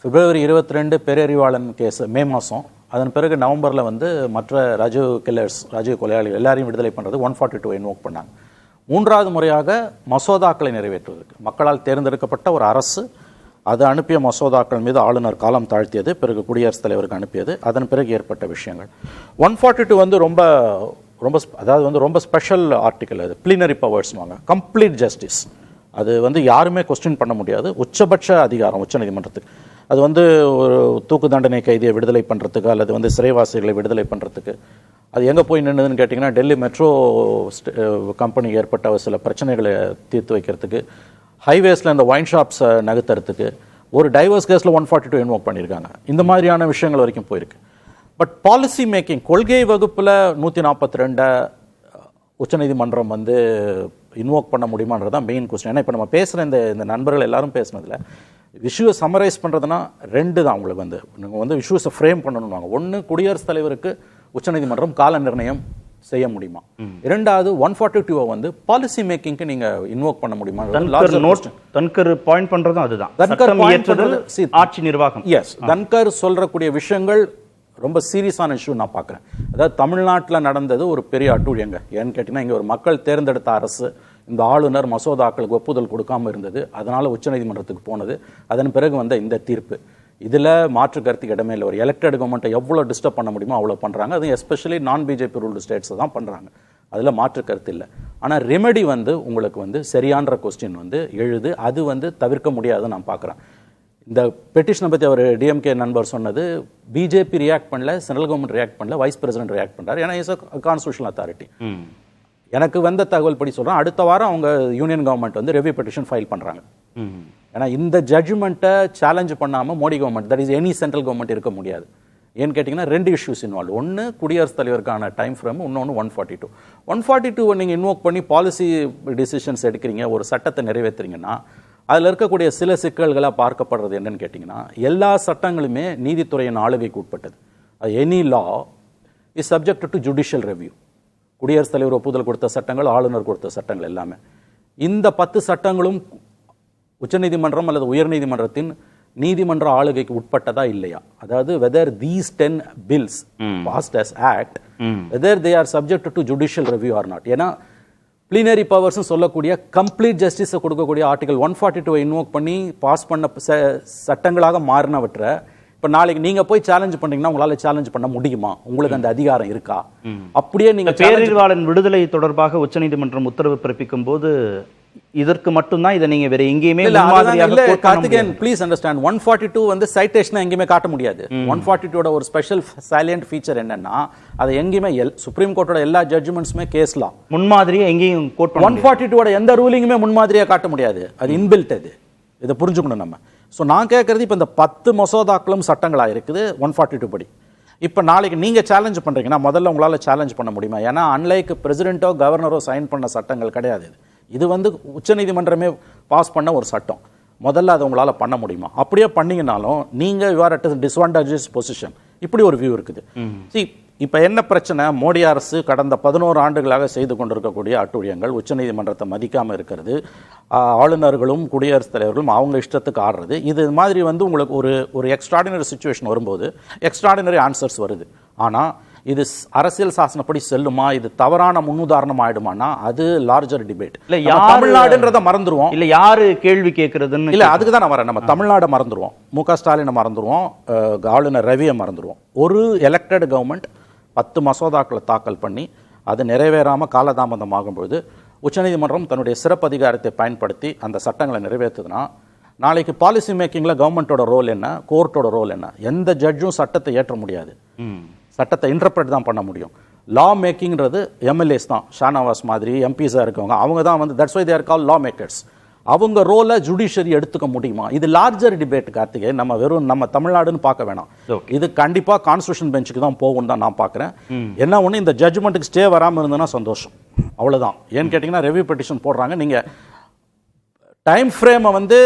பிப்ரவரி 22 பேரறிவாளன் கேஸ் மே மாதம், அதன் பிறகு நவம்பரில் வந்து மற்ற ராஜீவ் கொலையாளிகள் எல்லாரையும் விடுதலை பண்ணுறது 142 இன்வோக் பண்ணாங்க. 3வது முறையாக மசோதாக்களை நிறைவேற்றுவதற்கு மக்களால் தேர்ந்தெடுக்கப்பட்ட ஒரு அரசு அது அனுப்பிய மசோதாக்கள் மீது ஆளுநர் காலம் தாழ்த்தியது, பிறகு குடியரசுத் தலைவருக்கு அனுப்பியது, அதன் பிறகு ஏற்பட்ட விஷயங்கள். 142 வந்து ரொம்ப ஸ்பெஷல் ஆர்டிக்கல். அது ப்ளீனரி பவர்ஸ்வாங்க, கம்ப்ளீட் ஜஸ்டிஸ். அது வந்து யாருமே கொஸ்டின் பண்ண முடியாது. உச்சபட்ச அதிகாரம் உச்சநீதிமன்றத்துக்கு. அது வந்து ஒரு தூக்கு தண்டனை கைதியை விடுதலை பண்ணுறதுக்கு அல்லது வந்து சிறைவாசிகளை விடுதலை பண்ணுறதுக்கு. அது எங்கே போய் நின்றுதுன்னு கேட்டிங்கன்னா, டெல்லி மெட்ரோ கம்பெனி ஏற்பட்ட சில பிரச்சனைகளை தீர்த்து வைக்கிறதுக்கு, ஹைவேஸில் இந்த ஒயின் ஷாப்ஸை நகர்த்துறதுக்கு, ஒரு டைவர்ஸ் கேஸில் 142 இன்வோக் பண்ணியிருக்காங்க. இந்த மாதிரியான விஷயங்கள் வரைக்கும் போயிருக்கு. பட் பாலிசி மேக்கிங், கொள்கை வகுப்பில் 142 உச்சநீதிமன்றம் வந்து இன்வோக் பண்ண முடியுமான்றது தான் மெயின் கொஸ்டின். ஏன்னா இப்போ நம்ம பேசுகிற இந்த நண்பர்கள் எல்லாரும் பேசுனதில் விஷுவை சம்மரைஸ் பண்ணுறதுனா 2 தான். உங்களுக்கு வந்து நீங்கள் வந்து விஷுவஸை ஃப்ரேம் பண்ணணும்வாங்க. 1, குடியரசுத் தலைவருக்கு உச்சநீதிமன்றம் கால நிர்ணயம் செய்ய முடியுமா? 2வது 142 வந்து பாலிசி மேக்கிங்க்கு நீங்க இன்வோக் பண்ண முடியுமா? தன்கர் பாயிண்ட் பண்றதும் அதுதான். ஆட்சி நிர்வாகம். எஸ், தன்கர் சொல்றக்கூடிய விஷயங்கள் ரொம்ப சீரியஸான இஷ்யூ நான் பார்க்குறேன். அதாவது தமிழ்நாட்டில் நடந்தது ஒரு பெரிய அட்டூழியங்க. ஏன்னு கேட்டிங்கன்னா, இங்கே ஒரு மக்கள் தேர்ந்தெடுத்த அரசு, இந்த ஆளுநர் மசோதாக்களுக்கு ஒப்புதல் கொடுக்காம இருந்தது, அதனால உச்சநீதிமன்றத்துக்கு போனது, அதன் பிறகு வந்த இந்த தீர்ப்பு. இதில் மாற்று கருத்துக்கு இடமே இல்லை. ஒரு எலெக்டட் கவர்மெண்ட்டை எவ்வளோ டிஸ்டர்ப் பண்ண முடியுமோ அவ்வளோ பண்ணுறாங்க. அது எஸ்பெஷலி நான் பிஜேபி ரூல்டு ஸ்டேட்ஸை தான் பண்ணுறாங்க. அதில் மாற்று கருத்து இல்லை. ஆனால் ரெமெடி வந்து உங்களுக்கு வந்து சரியான கொஸ்டின் வந்து எழுது. அது வந்து தவிர்க்க முடியாதுன்னு நான் பார்க்குறேன். இந்த பெட்டிஷனை பற்றி அவர் டிஎம்கே நண்பர் சொன்னது, பிஜேபி ரியாக்ட் பண்ணல, சென்ட்ரல் கவர்மெண்ட் ரியாக்ட் பண்ணல, வைஸ் பிரசிடென்ட் ரியாக்ட் பண்ணுறாரு. ஏன்னா இஸ் அ கான்ஸ்டியூஷனல் அத்தாரிட்டி. எனக்கு வந்த தகவல் படி சொல்கிறேன், அடுத்த வாரம் அவங்க யூனியன் கவர்மெண்ட் வந்து ரெவ்யூ பெட்டிஷன் ஃபைல் பண்ணுறாங்க. ஏன்னா இந்த ஜட்ஜ்மெண்ட்டை சேலஞ்ச் பண்ணாமல் Modi government, that is any central government இருக்க முடியாது. ஏன்னு கேட்டிங்கன்னா 2 இஷ்யூஸ் இன்வால்வ். ஒன்று குடியரசுத் தலைவருக்கான டைம் ஃப்ரேம், இன்னொன்று 142. 142 நீங்கள் இன்வோக் பண்ணி பாலிசி டிசிஷன்ஸ் எடுக்கிறீங்க, ஒரு சட்டத்தை நிறைவேற்றுறீங்கன்னா அதில் இருக்கக்கூடிய சில சிக்கல்களாக பார்க்கப்படுறது என்னன்னு கேட்டிங்கன்னா, எல்லா சட்டங்களுமே நீதித்துறையின் ஆளுகைக்கு உட்பட்டது. Any law is subject to judicial review. குடியரசுத் தலைவர் ஒப்புதல் கொடுத்த சட்டங்கள், ஆளுநர் கொடுத்த சட்டங்கள் எல்லாமே. இந்த 10 சட்டங்களும் உச்சநீதிமன்றம் அல்லது உயர்நீதிமன்றத்தின் நீதிமன்ற ஆளுகைக்கு உட்பட்டதா இல்லையா? அதாவது weather these 10 bills passed as act, whether they are subject to judicial review or not. ஏன்னா பிளீனரி பவர்ஸ் சொல்லக்கூடிய கம்ப்ளீட் ஜஸ்டிஸை கொடுக்கக்கூடிய ஆர்டிகல் 142 இன்வோக் பண்ணி பாஸ் பண்ண சட்டங்களாக மாறினவற்றை இப்போ நாளைக்கு நீங்க போய் சேலஞ்ச் பண்ணீங்கன்னா உங்களால சேலஞ்ச் பண்ண முடியுமா? உங்களுக்கு அந்த அதிகாரம் இருக்கா? அப்படியே நீங்க பேரறிவாளன் விடுதலை தொடர்பாக உச்சநீதிமன்றம் உத்தரவு பிறப்பிக்கும் போது இதற்கு மட்டும்தான், இதை நீங்க வேற எங்கேயுமே கார்த்திகேயன் ப்ளீஸ் அண்டர்ஸ்டாண்ட், 142 வந்து சைட்டேஷனை எங்கேயுமே காட்ட முடியாது. 142 ஒரு ஸ்பெஷல் சைலண்ட் ஃபீச்சர் என்னன்னா, அதை எங்கேயுமே சுப்ரீம் கோர்ட்டோட எல்லா ஜட்ஜ்மெண்ட்ஸுமே கேஸ்லாம் முன்மாதிரியா எங்கேயும் கோர்ட் 142 எந்த ரூலிங்குமே முன்மாதிரியா காட்ட முடியாது. அது இன்பில்ட். அது இதை புரிஞ்சுக்கணும் நம்ம. ஸோ நான் கேட்கறது, இப்போ இந்த 10 மசோதாக்களும் சட்டங்களாக இருக்குது 142 படி. இப்போ நாளைக்கு நீங்க சேலஞ்ச் பண்றீங்கன்னா முதல்ல உங்களால சேலஞ்ச் பண்ண முடியுமா? ஏன்னா அன்லைக் பிரசிடென்ட்டோ கவர்னரோ சைன் பண்ண சட்டங்கள் கிடையாது. இது வந்து உச்சநீதிமன்றமே பாஸ் பண்ண ஒரு சட்டம். முதல்ல அதை உங்களால் பண்ண முடியுமா? அப்படியே பண்ணீங்கனாலும் நீங்கள் you are at disadvantages position. இப்படி ஒரு வியூ இருக்குது. இப்போ என்ன பிரச்சனை? மோடி அரசு கடந்த 11 ஆண்டுகளாக செய்து கொண்டிருக்கக்கூடிய அட்டூழியங்கள், உச்சநீதிமன்றத்தை மதிக்காமல் இருக்கிறது, ஆளுநர்களும் குடியரசுத் தலைவர்களும் அவங்க இஷ்டத்துக்கு ஆடுறது, இது மாதிரி வந்து உங்களுக்கு ஒரு எக்ஸ்ட்ராடினரி சுச்சுவேஷன் வரும்போது எக்ஸ்ட்ராடினரி ஆன்சர்ஸ் வருது. ஆனால் இது அரசியல் சாசனப்படி செல்லுமா, இது தவறான முன்னுதாரணம் ஆயிடுமானா அது லார்ஜர் டிபேட். இல்ல தமிழ்நாடுன்றதை மறந்துடுவோம். இல்ல யாரு கேள்வி கேட்கறதுன்னு இல்ல, அதுக்கு தான் நான் வரேன். நம்ம தமிழ்நாடை மறந்துடுவோம், முக ஸ்டாலினை மறந்துடுவோம், ஆளுநர் ரவியை மறந்துடுவோம். ஒரு எலெக்டட் கவர்மெண்ட் 10 மசோதாக்களை தாக்கல் பண்ணி அது நிறைவேறாமல் காலதாமதம் ஆகும்போது உச்சநீதிமன்றம் தன்னுடைய சிறப்பு அதிகாரத்தை பயன்படுத்தி அந்த சட்டங்களை நிறைவேற்றுதுன்னா, நாளைக்கு பாலிசி மேக்கிங்கில் கவர்மெண்ட்டோட ரோல் என்ன, கோர்ட்டோட ரோல் என்ன? எந்த ஜட்ஜும் சட்டத்தை ஏற்ற முடியாது. சட்டத்தை இன்டர்பிரட் தான் பண்ண முடியும். லா மேக்கிங்கிறது எம்எல்ஏஸ் தான், ஷானவாஸ் மாதிரி எம்பிஸாக இருக்கவங்க, அவங்க தான் வந்து that's why they are call law makers. அவங்க ரோலை ஜுடிஷியரி எடுத்துக்க முடியுமா? இது லார்ஜர் டிபேட் கார்த்திகை, நம்ம வெறும் நம்ம தமிழ்நாடுன்னு பார்க்க வேணாம். இது கண்டிப்பா கான்ஸ்டியூஷன் பெஞ்சுக்கு தான் போகும் தான் நான் பார்க்குறேன். என்ன ஒன்று, இந்த ஜட்ஜ்மெண்ட்டுக்கு ஸ்டே வராமல் இருந்ததுன்னா சந்தோஷம், அவ்வளோதான். ஏன்னு கேட்டிங்கன்னா ரெவ்யூ பெட்டிஷன் போடுறாங்க, நீங்கள் டைம் ஃப்ரேமை வந்து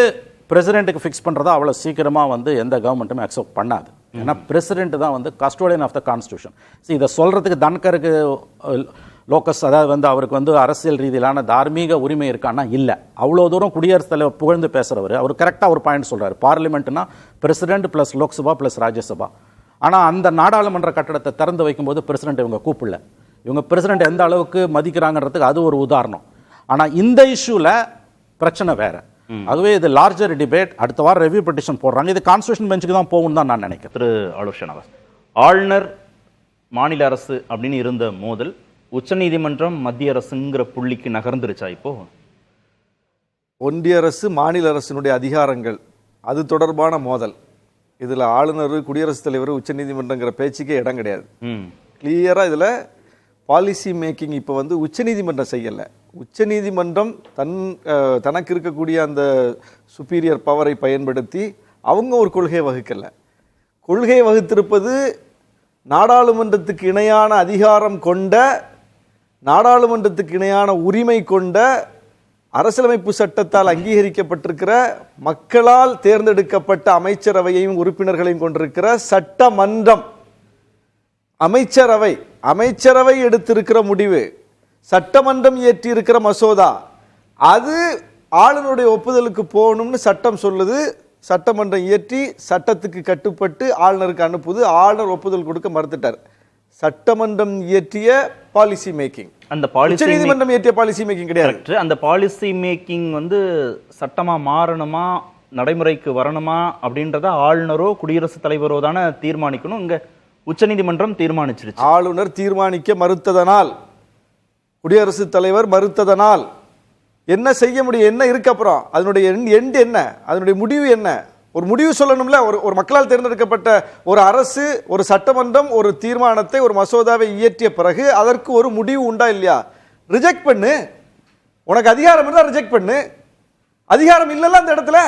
பிரசிடென்ட்டுக்கு ஃபிக்ஸ் பண்ணுறதா அவ்வளோ சீக்கிரமாக வந்து எந்த கவர்மெண்ட்டுமே அக்செப்ட் பண்ணாது. ஏன்னா பிரசிடென்ட் தான் வந்து கஸ்டோடியன் ஆஃப் த கான்ஸ்டியூஷன். இதை சொல்கிறதுக்கு தன்கருக்கு லோக்கஸ், அதாவது வந்து அவருக்கு வந்து அரசியல் ரீதியிலான தார்மீக உரிமை இருக்கான்னா இல்லை. அவ்வளோ தூரம் குடியரசுத் தலைவர் புகழ்ந்து பேசுகிறவர், அவர் கரெக்டாக ஒரு பாயிண்ட் சொல்கிறார், பார்லிமெண்ட்னா president plus Lok Sabha plus Rajya Sabha. ஆனால் அந்த நாடாளுமன்ற கட்டடத்தை திறந்து வைக்கும்போது பிரசிடென்ட் இவங்க கூப்பிடல. இவங்க பிரசிடென்ட் எந்த அளவுக்கு மதிக்கிறாங்கிறதுக்கு அது ஒரு உதாரணம். ஆனால் இந்த இஷ்யூவில் பிரச்சனை வேற. ஆகவே இது லார்ஜர் டிபேட். அடுத்த வாரம் ரெவ்யூ பெட்டிஷன் போடுறாங்க, இது கான்ஸ்டியூஷன் பெஞ்சுக்கு தான் போகும் தான் நான் நினைக்கிறேன். திரு ஆலோசனை, ஆளுநர் மாநில அரசு அப்படின்னு இருந்த மோதல் உச்சநீதிமன்றம் மத்திய அரசுங்கிற புள்ளிக்கு நகர்ந்துருச்சா? இப்போ ஒன்றிய அரசு மாநில அரசினுடைய அதிகாரங்கள் அது தொடர்பான மோதல். இதுல ஆளுநர், குடியரசுத் தலைவர், உச்சநீதிமன்றங்கிற பேச்சுக்கே இடம் கிடையாது. கிளியரா இதுல பாலிசி மேக்கிங் இப்போ வந்து உச்சநீதிமன்றம் செய்யலை. உச்சநீதிமன்றம் தனக்கு இருக்கக்கூடிய அந்த சுப்பீரியர் பவரை பயன்படுத்தி அவங்க ஒரு கொள்கையை வகுக்கலை. கொள்கையை வகுத்திருப்பது நாடாளுமன்றத்துக்கு இணையான அதிகாரம் கொண்ட, நாடாளுமன்றத்துக்கு இணையான உரிமை கொண்ட, அரசியலமைப்பு சட்டத்தால் அங்கீகரிக்கப்பட்டிருக்கிற, மக்களால் தேர்ந்தெடுக்கப்பட்ட அமைச்சரவையையும் உறுப்பினர்களையும் கொண்டிருக்கிற சட்டமன்றம். அமைச்சரவை எடுத்திருக்கிற முடிவு, சட்டமன்றம் இயற்றி இருக்கிற மசோதா, அது ஆளுநருடைய ஒப்புதலுக்கு போகணும்னு சட்டம் சொல்லுது. சட்டமன்றம் இயற்றி சட்டத்துக்கு கட்டுப்பட்டு ஆளுநருக்கு அனுப்புது. ஆளுநர் ஒப்புதல் கொடுக்க மறுத்துட்டார். சட்டமன்றம் இயற்றிய பாலிசி மேக்கிங், அந்த பாலிசி நீதிமன்றம் இயற்றிய பாலிசி மேக்கிங் கிடையாது. அந்த பாலிசி மேக்கிங் வந்து சட்டமா மாறணுமா, நடைமுறைக்கு வரணுமா அப்படின்றத ஆளுநரோ குடியரசுத் தலைவரோ தானே தீர்மானிக்கணும். இங்க உச்சநீதிமன்றம் தீர்மானிச்சிருச்சு. ஆளுநர் தீர்மானிக்க மறுத்ததனால், குடியரசுத் தலைவர் மறுத்ததனால் என்ன செய்ய முடியும்? என்ன இருக்கு அப்புறம்? அதனுடைய எண்ட் என்ன? அதனுடைய முடிவு என்ன? ஒரு முடிவு சொல்லணும்ல. ஒரு மக்களால் தேர்ந்தெடுக்கப்பட்ட ஒரு அரசு, ஒரு சட்டமன்றம் ஒரு தீர்மானத்தை, ஒரு மசோதாவை இயற்றிய பிறகு அதற்கு ஒரு முடிவு உண்டா இல்லையா? ரிஜெக்ட் பண்ணு. உனக்கு அதிகாரம் இருந்தா ரிஜெக்ட் பண்ணு. அதிகாரம் இல்லைல்ல அந்த இடத்துல,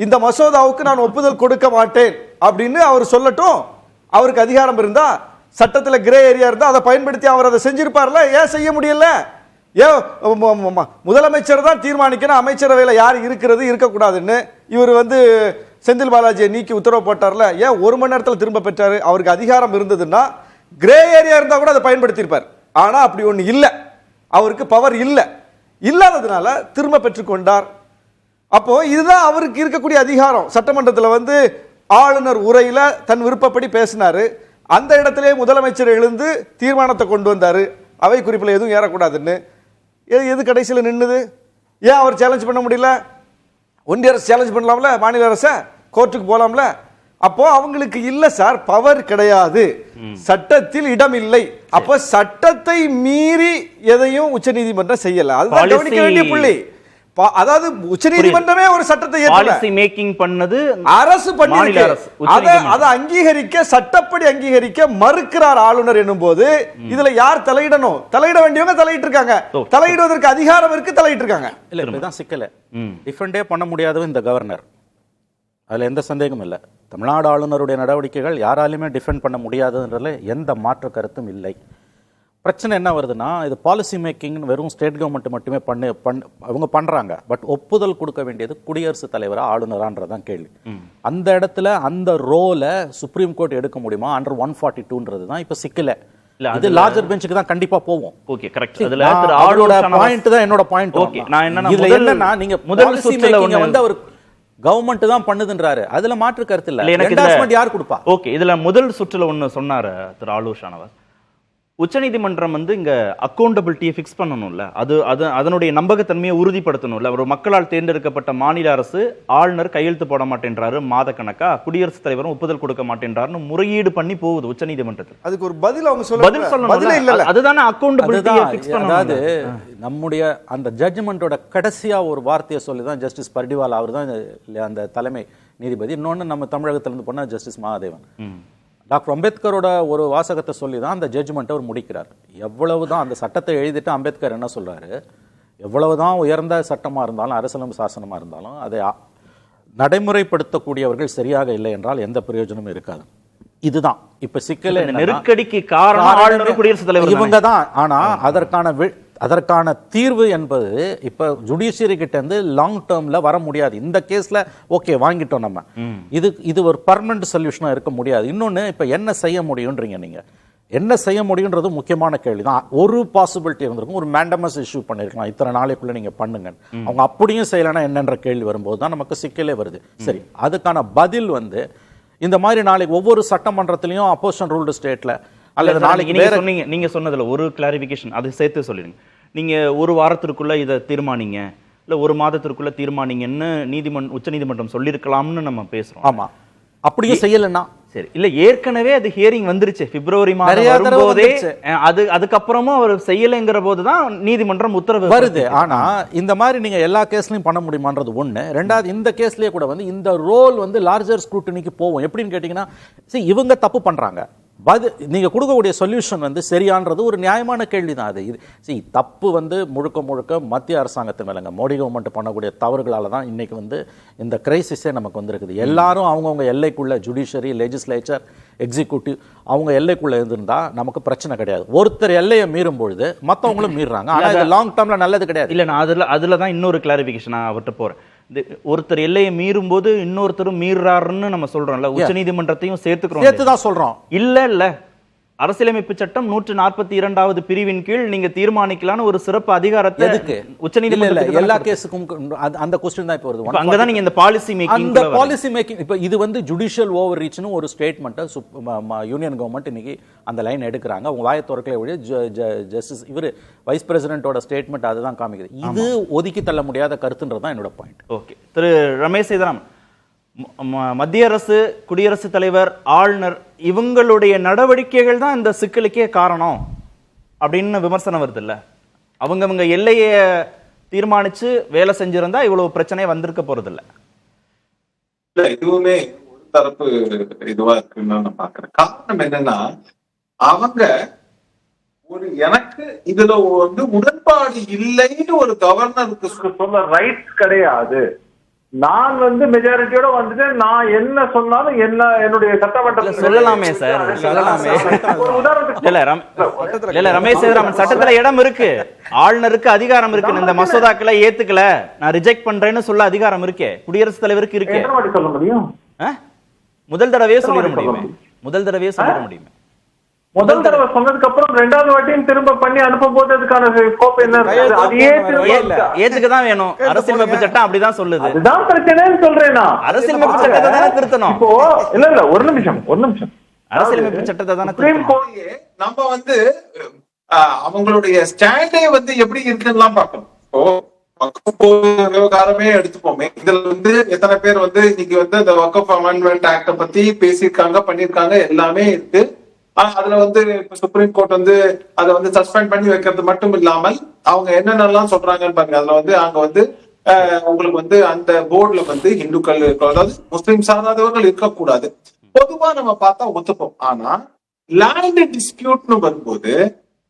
இந்த மசோதாவுக்கு நான் ஒப்புதல் கொடுக்க மாட்டேன் அப்படின்னு அவர் சொல்லட்டும். அவருக்கு அதிகாரம் இருந்தா, சட்டத்துல கிரே ஏரியா இருந்தா அதை பயன்படுத்தி அவர் அதை செஞ்சிருப்பார்ல. ஏன் செய்ய முடியல? ஏன் முதலமைச்சர் தான் தீர்மானிக்கணும் அமைச்சரவையில் யார் இருக்கிறது இருக்கக்கூடாதுன்னு? இவர் வந்து செந்தில் பாலாஜியை நீக்கி உத்தரவு போட்டார்ல, ஏன் 1 மணி நேரத்தில் திரும்ப பெற்றாரு? அவருக்கு அதிகாரம் இருந்ததுன்னா கிரே ஏரியா இருந்தா கூட அதை பயன்படுத்தியிருப்பார். ஆனா அப்படி ஒண்ணு இல்லை, அவருக்கு பவர் இல்லை. இல்லாததுனால திரும்ப பெற்றுக்கொண்டார். அப்போ இதுதான் அவருக்கு இருக்கக்கூடிய அதிகாரம். சட்டமன்றத்தில் வந்து ஆளுநர் உரையில தன் விருப்பப்படி பேசினாரு. அந்த இடத்திலே முதலமைச்சர் எழுந்து தீர்மானத்தை கொண்டு வந்தாரு, அவை குறிப்பில் எதுவும் ஏறக்கூடாதுன்னு. எது கடைசியில் நின்னுது? ஏன் அவர் சேலஞ்ச் பண்ண முடியல? ஒன்றிய அரசு சேலஞ்ச் பண்ணலாம்ல, மாநில அரச கோர்ட்டுக்கு போலாம்ல. அப்போ அவங்களுக்கு இல்ல சார், பவர் கிடையாது, சட்டத்தில் இடம் இல்லை. அப்ப சட்டத்தை மீறி எதையும் உச்சநீதிமன்றம் செய்யல. அதுதான் கவனிக்க வேண்டிய புள்ளி. அதாவது உச்சநீதிமன்றமே ஒரு சட்டத்தை பாலிசி மேக்கிங் பண்ணது அரசு பண்ணி அதை அங்கீகரிக்க, சட்டப்படி அங்கீகரிக்க மறுக்கிறார் ஆளுநர் என்னும் போது இதுல யார் தலையிடணும்? தலையிட வேண்டியவங்க தலையிட்டு இருக்காங்க. தலையிடுவதற்கு அதிகாரம் இருக்கு, தலையிட்டு இருக்காங்க. இல்ல இப்படிதான் சிக்கல. டிஃபெண்டே பண்ண முடியாதவன் இந்த கவர்னர், அதுல எந்த சந்தேகமும் இல்லை. தமிழ்நாடு ஆளுநருடைய நடவடிக்கைகள் யாராலுமே டிஃபெண்ட் பண்ண முடியாதுன்றதுல எந்த மாற்று கருத்தும் இல்லை. பிரச்சனை என்ன வருதுன்னா, இது பாலிசி மேக்கிங் வெறும் ஸ்டேட் கவர்மெண்ட் மட்டுமே அவங்க பண்றாங்க. பட் ஒப்புதல் கொடுக்க வேண்டியது குடியரசுத் தலைவரா ஆளுநரான்றதான் கேள்வி. அந்த இடத்துல அந்த ரோலை சுப்ரீம் கோர்ட் எடுக்க முடியுமா? அண்டர் 142 தான் இப்ப சிக்கல. அது லார்ஜர் பெஞ்சுக்கு தான் கண்டிப்பா போவோம். Okay, correct. அதுல ஆளோட பாயிண்ட் தான் என்னோட பாயிண்ட். ஓகே, நான் என்னன்னா நீங்க முதல் சுற்றுல வந்து அவர் கவர்மெண்ட் தான் பண்ணுதுன்றாரு, அதுல மாற்று கருத்து இல்ல. என்டார்ஸ்மென்ட் யார் கொடுப்பா? ஓகே, இதுல முதல் சுற்றுல ஒன்னு சொன்னாரு திரு ஆலோசனாவர், உச்சநீதிமன்றம் வந்து இங்க அக்கௌண்டபிலிட்டியை ஃபிக்ஸ் பண்ணணும்ல, அதனுடைய நம்பகத்தன்மையை உறுதிப்படுத்தணும்ல. ஒரு மக்களால் தேர்ந்தெடுக்கப்பட்ட மாநில அரசு ஆளுநர் கையெழுத்து போட மாட்டேன்றாரு, மாதக்கணக்கா குடியரசுத் தலைவரும் ஒப்புதல் கொடுக்க மாட்டேன்றாருன்னு முறையீடு பண்ணி போகுது உச்சநீதிமன்றத்தில். அதுக்கு ஒரு பதில் அவங்க சொல்லணும். அதுதானே அக்கௌண்டபிலிட்டியை ஃபிக்ஸ் பண்ணணும். அதாவது நம்முடைய அந்த ஜட்ஜ்மெண்டோட கடைசியா ஒரு வார்த்தையை சொல்லி தான் ஜஸ்டிஸ் பர்டிவால் அவர் தான் அந்த தலைமை நீதிபதி. இன்னொன்னு நம்ம தமிழகத்திலிருந்து போனா ஜஸ்டிஸ் மகாதேவன். டாக்டர் அம்பேத்கரோட ஒரு வாசகத்தை சொல்லி தான் அந்த ஜட்ஜ்மெண்ட்டை அவர் முடிக்கிறார். எவ்வளவுதான் அந்த சட்டத்தை எழுதிட்டு அம்பேத்கர் என்ன சொல்றாரு, எவ்வளவுதான் உயர்ந்த சட்டமாக இருந்தாலும் அரசியலமைப்பு சாசனமாக இருந்தாலும் அதை நடைமுறைப்படுத்தக்கூடியவர்கள் சரியாக இல்லை என்றால் எந்த பிரயோஜனமும் இருக்காது. இதுதான் இப்ப சிக்கல். நெருக்கடிக்கு காரணம் ஆளுநர், குடியரசுத் தலைவர் இவங்க தான். ஆனா அதற்கான தீர்வு என்பது இப்ப ஜுடிஷியரி கிட்ட இருந்து லாங் டேர்ம்ல வர முடியாது. இந்த கேஸ்ல ஓகே வாங்கிட்டோம் நம்ம, இது ஒரு பர்மனன்ட் சொல்யூஷனா இருக்க முடியாது. இன்னொன்னு இப்ப என்ன செய்ய முடியும்ன்றீங்க நீங்க, என்ன செய்ய முடியுன்றது முக்கியமான கேள்வி தான். ஒரு பாசிபிலிட்டி இருந்திருக்கும், ஒரு மேண்டமஸ் இஷ்யூ பண்ணிருக்கலாம், இத்தனை நாளைக்குள்ள நீங்க பண்ணுங்க. அவங்க அப்படியும் செய்யலைன்னா என்னன்ற கேள்வி வரும்போது தான் நமக்கு சிக்கலே வருது. சரி, அதுக்கான பதில் வந்து இந்த மாதிரி நாளைக்கு ஒவ்வொரு சட்டமன்றத்திலையும் அப்போசிஷன் ரூல்டு ஸ்டேட்ல அல்லது நாளைக்கு நீங்க சொன்னதுல ஒரு கிளாரிபிகேஷன் அதை சேர்த்து சொல்லிடுங்க. நீங்க ஒரு வாரத்திற்குள்ள இதை தீர்மானிங்க, இல்ல ஒரு மாதத்திற்குள்ள தீர்மானிங்கன்னு உச்ச நீதிமன்றம் சொல்லியிருக்கலாம்னு நம்ம பேசுறோம். ஆமா, அப்படியே செய்யலன்னா சரி இல்ல, ஏற்கனவே அது ஹியரிங் வந்துருச்சு பிப்ரவரி மாதம் வரும்போதே. அதுக்கப்புறமும் அவர் செய்யலைங்கிற போதுதான் நீதிமன்றம் உத்தரவு வருது. ஆனா இந்த மாதிரி நீங்க எல்லா கேஸ்லயும் பண்ண முடியுமான்றது ஒண்ணு. ரெண்டாவது, இந்த கேஸ்லயே கூட வந்து இந்த ரோல் வந்து லார்ஜர் ஸ்க்ரூட்டினிக்கு போகும். எப்படின்னு கேட்டீங்கன்னா, இவங்க தப்பு பண்றாங்க, நீங்க கொடுக்கக்கூடிய சொல்யூஷன் வந்து சரியானது ஒரு நியாயமான கேள்வி தான். அது தப்பு வந்து முழுக்க முழுக்க மத்திய அரசாங்கத்து மேலங்க, மோடி கவர்மெண்ட் பண்ணக்கூடிய தவறுகளால தான் இன்னைக்கு வந்து இந்த கிரைசிஸே நமக்கு வந்திருக்குது. எல்லாரும் அவங்கவுங்க எல்லைக்குள்ள, ஜுடிஷியரி, லெஜிஸ்லேச்சர், எக்ஸிக்யூட்டிவ், அவங்க எல்லைக்குள்ள இருந்திருந்தா நமக்கு பிரச்சனை கிடையாது. ஒருத்தர் எல்லையை மீறும் பொழுது மற்றவங்களும் மீறுறாங்க. ஆனா இது லாங் டேர்ம்ல நல்லது கிடையாது. இல்ல, நான் அதுல தான் இன்னொரு கிளாரிபிகேஷன் அவர்கிட்ட போறேன். ஒருத்தர் எல்லையை மீறும் போது இன்னொருத்தரும் மீறாருன்னு நம்ம சொல்றோம்ல, உச்ச நீதிமன்றத்தையும் சேர்த்துதான் சொல்றோம். இல்ல அரசியலமைப்பு சட்டம் 142வது பிரிவின் கீழ் நீங்க தீர்மானிக்கலாம்னு ஒரு சிறப்பு அதிகாரத்தை உச்ச நீதிமன்றம் எல்லா கேஸுக்கும் அந்த क्वेश्चन தான் இப்ப வருது. அங்கதான் நீங்க இந்த பாலிசி மேக்கிங் இப்ப இது வந்து ஜுடிஷியல் ஓவர் ரீச்னு ஒரு ஸ்டேட்மென்ட் யூனியன் கவர்மெண்ட் இன்னைக்கு அந்த லைன் எடுக்கிறாங்க. அவங்க வாயை திறக்கல ஒழிய ஜஸ்டிஸ் இவர் வைஸ் பிரசிடென்ட்டோட ஸ்டேட்மெண்ட் அதுதான் காமிக்குது. இது ஒதுக்கி தள்ள முடியாத கருத்துன்றது தான் என்னோட பாயிண்ட். ஓகே, திரு ரமேஷ் சீதாராமன், மத்திய அரசு, குடியரசுத் தலைவர், ஆளுநர் இவங்களுடைய நடவடிக்கைகள் தான் இந்த சிக்கலுக்கே காரணம் அப்படின்னு விமர்சனம் வருது இல்ல? அவங்க எல்லையை தீர்மானிச்சு வேலை செஞ்சிருந்தா இவ்வளவு பிரச்சனை வந்திருக்க போறது இல்ல. இதுவுமே ஒரு தரப்பு இதுவா இருக்குன்னு நான் பாக்குறேன். காரணம் என்னன்னா, அவங்க எனக்கு இதுல வந்து உடன்பாடு இல்லைன்னு ஒரு கவர்னருக்கு சொல்ல ரைட்ஸ் கிடையாது. நான் வந்து மெஜாரிட்டியோட வந்துட்டு நான் என்ன சொன்னாலும் என்னுடைய சட்டமன்றத்தில் சொல்லலாமே சார், சொல்லலாமே. இல்ல ரமேஷ் சீதாராமன், சட்டத்துல இடம் இருக்கு, ஆளுநருக்கு அதிகாரம் இருக்கு. இந்த மசோதாக்களை ஏத்துக்கல, நான் ரிஜெக்ட் பண்றேன்னு சொல்ல அதிகாரம் இருக்கு, குடியரசுத் தலைவருக்கு இருக்கு. சொல்ல முடியும், முதல் தடவையே சொல்லிட முடியுமே, முதல் தடவையே சொல்லிட முடியுமே. முதல் தடவை சொன்னதுக்கு அப்புறம் ரெண்டாவது வாட்டியும் திரும்ப பண்ணி அனுப்பும் போது அதுக்கான ஸ்கோப் என்ன? ஏத்துக்கதான் வேணும். அரசியலமைப்பு சட்டம் அப்படிதான் சொல்லுது. அதுதான் பிரச்சனைன்னு சொல்றேன் நான். அரசியலமைப்பு சட்டத்தை தானே திருத்தணும். இப்போ இல்ல ஒரு நிமிஷம் அரசியலமைப்பு சட்டத்தை தானே சுப்ரீம் கோர்ட்லயே நம்ம வந்து அவங்களுடைய ஸ்டாண்டே வந்து எப்படி இருக்குன்னு பார்க்கணும். இப்போ விவகாரமே எடுத்துப்போமே, இதுல வந்து எத்தனை பேர் வந்து இன்னைக்கு வந்து இந்த வக்ஃப் அமெண்ட்மெண்ட் ஆக்ட பத்தி பேசியிருக்காங்க, பண்ணிருக்காங்க, எல்லாமே இருக்கு. அதுல வந்து இப்ப சுப்ரீம் கோர்ட் வந்து அதை வந்து சஸ்பெண்ட் பண்ணி வைக்கிறது மட்டும் இல்லாமல் அவங்க என்னென்னலாம் சொல்றாங்கன்னு பாருங்க. அதுல வந்து அங்க வந்து உங்களுக்கு வந்து அந்த போர்டுல வந்து இந்துக்கள், அதாவது முஸ்லிம் சாராதவர்கள் இருக்கக்கூடாது. பொதுவா நம்ம பார்த்தா ஒத்துப்போம். ஆனா லேண்ட் டிஸ்பியூட்னு வரும்போது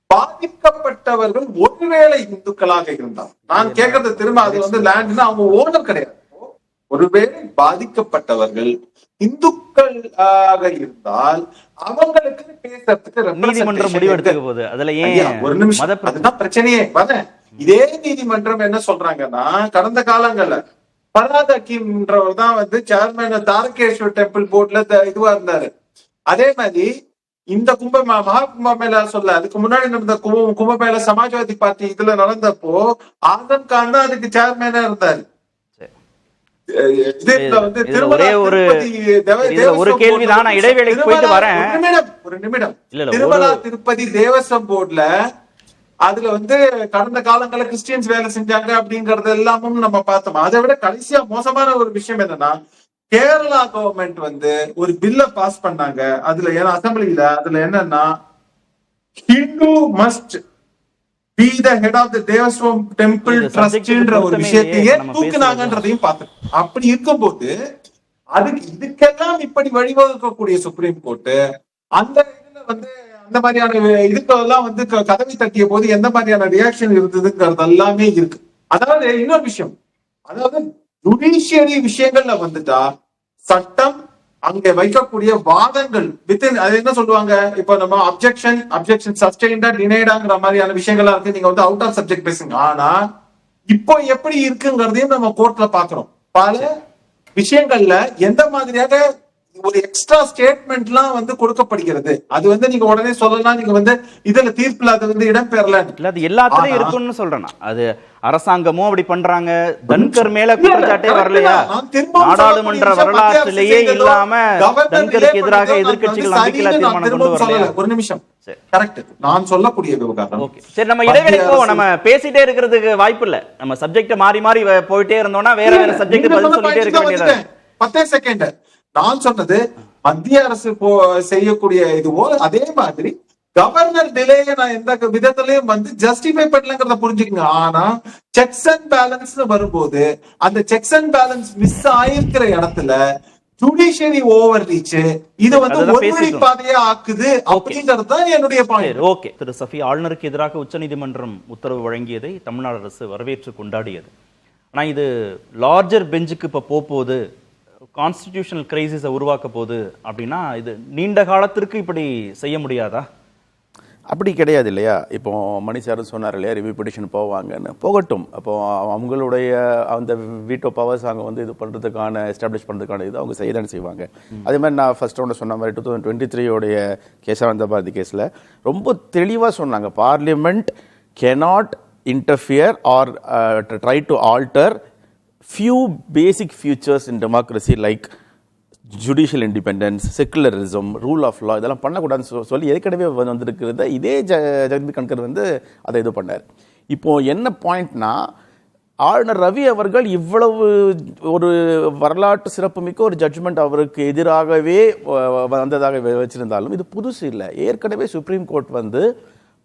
பாதிக்கப்பட்டவர்கள் ஒருவேளை இந்துக்களாக இருந்தால், நான் கேட்கறது திரும்ப, அது வந்து லேண்ட்னா அவங்க ஓனர் கிடையாது. ஒருவேளை பாதிக்கப்பட்டவர்கள் இந்துக்கள் இருந்தால் அவங்களுக்கு பேசுறதுக்கு நீதிமன்றம் முடிவெடுக்க போகுது. அதுல ஏன் ஒரு நிமிஷம், அதுதான் பிரச்சனையே. இதே நீதிமன்றம் என்ன சொல்றாங்கன்னா, கடந்த காலங்கள்ல பராத் ஹக்கீம்ன்றவர் தான் வந்து சேர்மேன் தாரகேஸ்வர் டெம்பிள் போர்ட்ல இதுவா இருந்தாரு. அதே மாதிரி இந்த மகா கும்பமேளா சொல்ல அதுக்கு முன்னாடி நடந்த கும்பமேளா சமாஜ்வாதி பார்ட்டி இதுல நடந்தப்போ ஆதம் கான் தான் அதுக்கு சேர்மேனா இருந்தாரு. ஒரு கேள்விதான், நான் இடைவேளைக்கு போயிட்டு வரேன். ஒரு நிமிடம். திருமலா திருப்பதி தேவஸ்வம் போர்ட்ல அதுல வந்து கடந்த காலங்கள்ல கிறிஸ்டியன்ஸ் வேலை செஞ்சாங்க அப்படிங்கறது எல்லாமும் நம்ம பார்த்தோம். அதை விட கடைசியா மோசமான ஒரு விஷயம் என்னன்னா, கேரளா கவர்மெண்ட் வந்து ஒரு பில்ல பாஸ் பண்ணாங்க. அதுல ஏன்னா அசம்பிளில அதுல என்னன்னா, Hindu must be the head of the Devaswam Temple Trustன்ற ஒரு விஷயத்தையே தூக்குனாங்கன்றதையும் பார்த்தோம். அப்படி இருக்கும்போது அதுக்கு இதுக்கெல்லாம் இப்படி வழிவகுக்கக்கூடிய சுப்ரீம் கோர்ட் அந்த இதுல வந்து அந்த மாதிரியான இதுக்கெல்லாம் வந்து கதவை தட்டிய போது எந்த மாதிரியான ரியாக்ஷன் இருந்ததுங்கிறது எல்லாமே இருக்கு. அதாவது இன்னொரு விஷயம், அதாவது ஜுடிஷியரி விஷயங்கள்ல வந்துட்டா சட்டம் அங்க வைக்கக்கூடிய வாதங்கள் வித்தின் அது என்ன சொல்லுவாங்க, இப்ப நம்ம அப்ஜெக்ஷன் சஸ்டெயின்டா டினைடாங்கிற மாதிரியான விஷயங்கள்லாம் இருக்கு. நீங்க வந்து அவுட் ஆஃப் சப்ஜெக்ட் பேசுங்க. ஆனா இப்போ எப்படி இருக்குங்கிறதையும் நம்ம கோர்ட்ல பாக்குறோம். பல விஷயங்கள்ல எந்த மாதிரியாக ஒரு எக்ஸ்ட்ரா ஸ்டேட்மெண்ட்லாம் வந்து கொடுக்கப்படுகிறது. அது வந்து நீங்க உடனே சொல்லலாம், நீங்க வந்து இதுல தீர்ப்புல அது வந்து இடம்பெறல இல்ல, அது எல்லாத்துலயும் இருக்குன்னு சொல்றேன். அது அரசாங்கமும் அப்படி பண்றாங்க. தன்கர் மேல குற்றச்சாட்டே வரலையா? நாடாளுமன்ற வரலாற்றிலேயே இல்லாம தன்கருக்கு எதிராக எதிர்க்கட்சிகள் நம்பிக்கையில்லா தீர்மானம் கொண்டு வரலையா? ஒரு நிமிஷம், கரெக்ட். நான் சொல்லக்கூடிய விவகாரம். சரி, நம்ம இடைவெளிக்கு போவோம். நம்ம பேசிட்டே இருக்கிறதுக்கு வாய்ப்பு இல்ல. நம்ம சப்ஜெக்ட் மாறி மாறி போயிட்டே இருந்தோம்னா வேற சப்ஜெக்ட் பதில் சொல்லிட்டே இருக்க வேண்டியதா. 10 செகண்ட். நான் சொன்னது மத்திய அரசு செய்யக்கூடிய இதுவோ அதே மாதிரி கவர்னர் டிலேய நான் எந்த விதத்திலையும் வந்து ஜஸ்டிஃபை பண்ணலங்கிறத புரிஞ்சுக்கங்க. ஆனா செக்ஸ் அண்ட் பேலன்ஸ் வரும்போது அந்த செக்ஸ் அண்ட் பேலன்ஸ் மிஸ் ஆயிருக்கிற இடத்துல ஜுடிஷியரி ஓவர் ரீச் இது வந்து ஒரு பாதையா ஆக்குது அப்படிங்கிறது தான் என்னுடைய பாயிண்ட். ஓகே, திரு சஃபி, ஆளுநருக்கு எதிராக உச்சநீதிமன்றம் உத்தரவு வழங்கியதை தமிழ்நாடு அரசு வரவேற்று கொண்டாடியது. ஆனா இது லார்ஜர் பெஞ்சுக்கு இப்ப போகுது, கான்ஸ்டிடியூஷனல் கிரைசிஸை உருவாக்க போகுது அப்படின்னா இது நீண்ட காலத்திற்கு இப்படி செய்ய முடியாதா? அப்படி கிடையாது இல்லையா? இப்போ மணிசாரன் சொன்னார் இல்லையா, ரிவ்யூ பெட்டிஷன் போவாங்கன்னு. போகட்டும். அப்போ அவங்களுடைய அந்த வீட்டோ பவர்ஸ் அங்கே வந்து இது பண்ணுறதுக்கான எஸ்டாப்ளிஷ் பண்ணுறதுக்கான இது அவங்க செய்ய தானே செய்வாங்க. அதே மாதிரி நான் ஃபர்ஸ்ட் ரவுண்ட் சொன்ன மாதிரி 2023 கேசவானந்த பாரதி கேஸில் ரொம்ப தெளிவாக சொன்னாங்க, parliament cannot interfere or try to alter few basic features in democracy like judicial independence, secularism, rule of law. இதெல்லாம் பண்ணக்கூடாதுன்னு சொல்லி ஏற்கனவே வந்திருக்கிறத இதே ஜெகதீப் தன்கர் வந்து அதை இது பண்ணார். இப்போ என்ன பாயிண்ட்னா, ஆளுநர் ரவி அவர்கள் இவ்வளவு ஒரு வரலாற்று சிறப்புமிக்க ஒரு ஜட்ஜ்மெண்ட் அவருக்கு எதிராகவே வந்ததாக வச்சிருந்தாலும் இது புதுசு இல்லை. ஏற்கனவே சுப்ரீம் கோர்ட் வந்து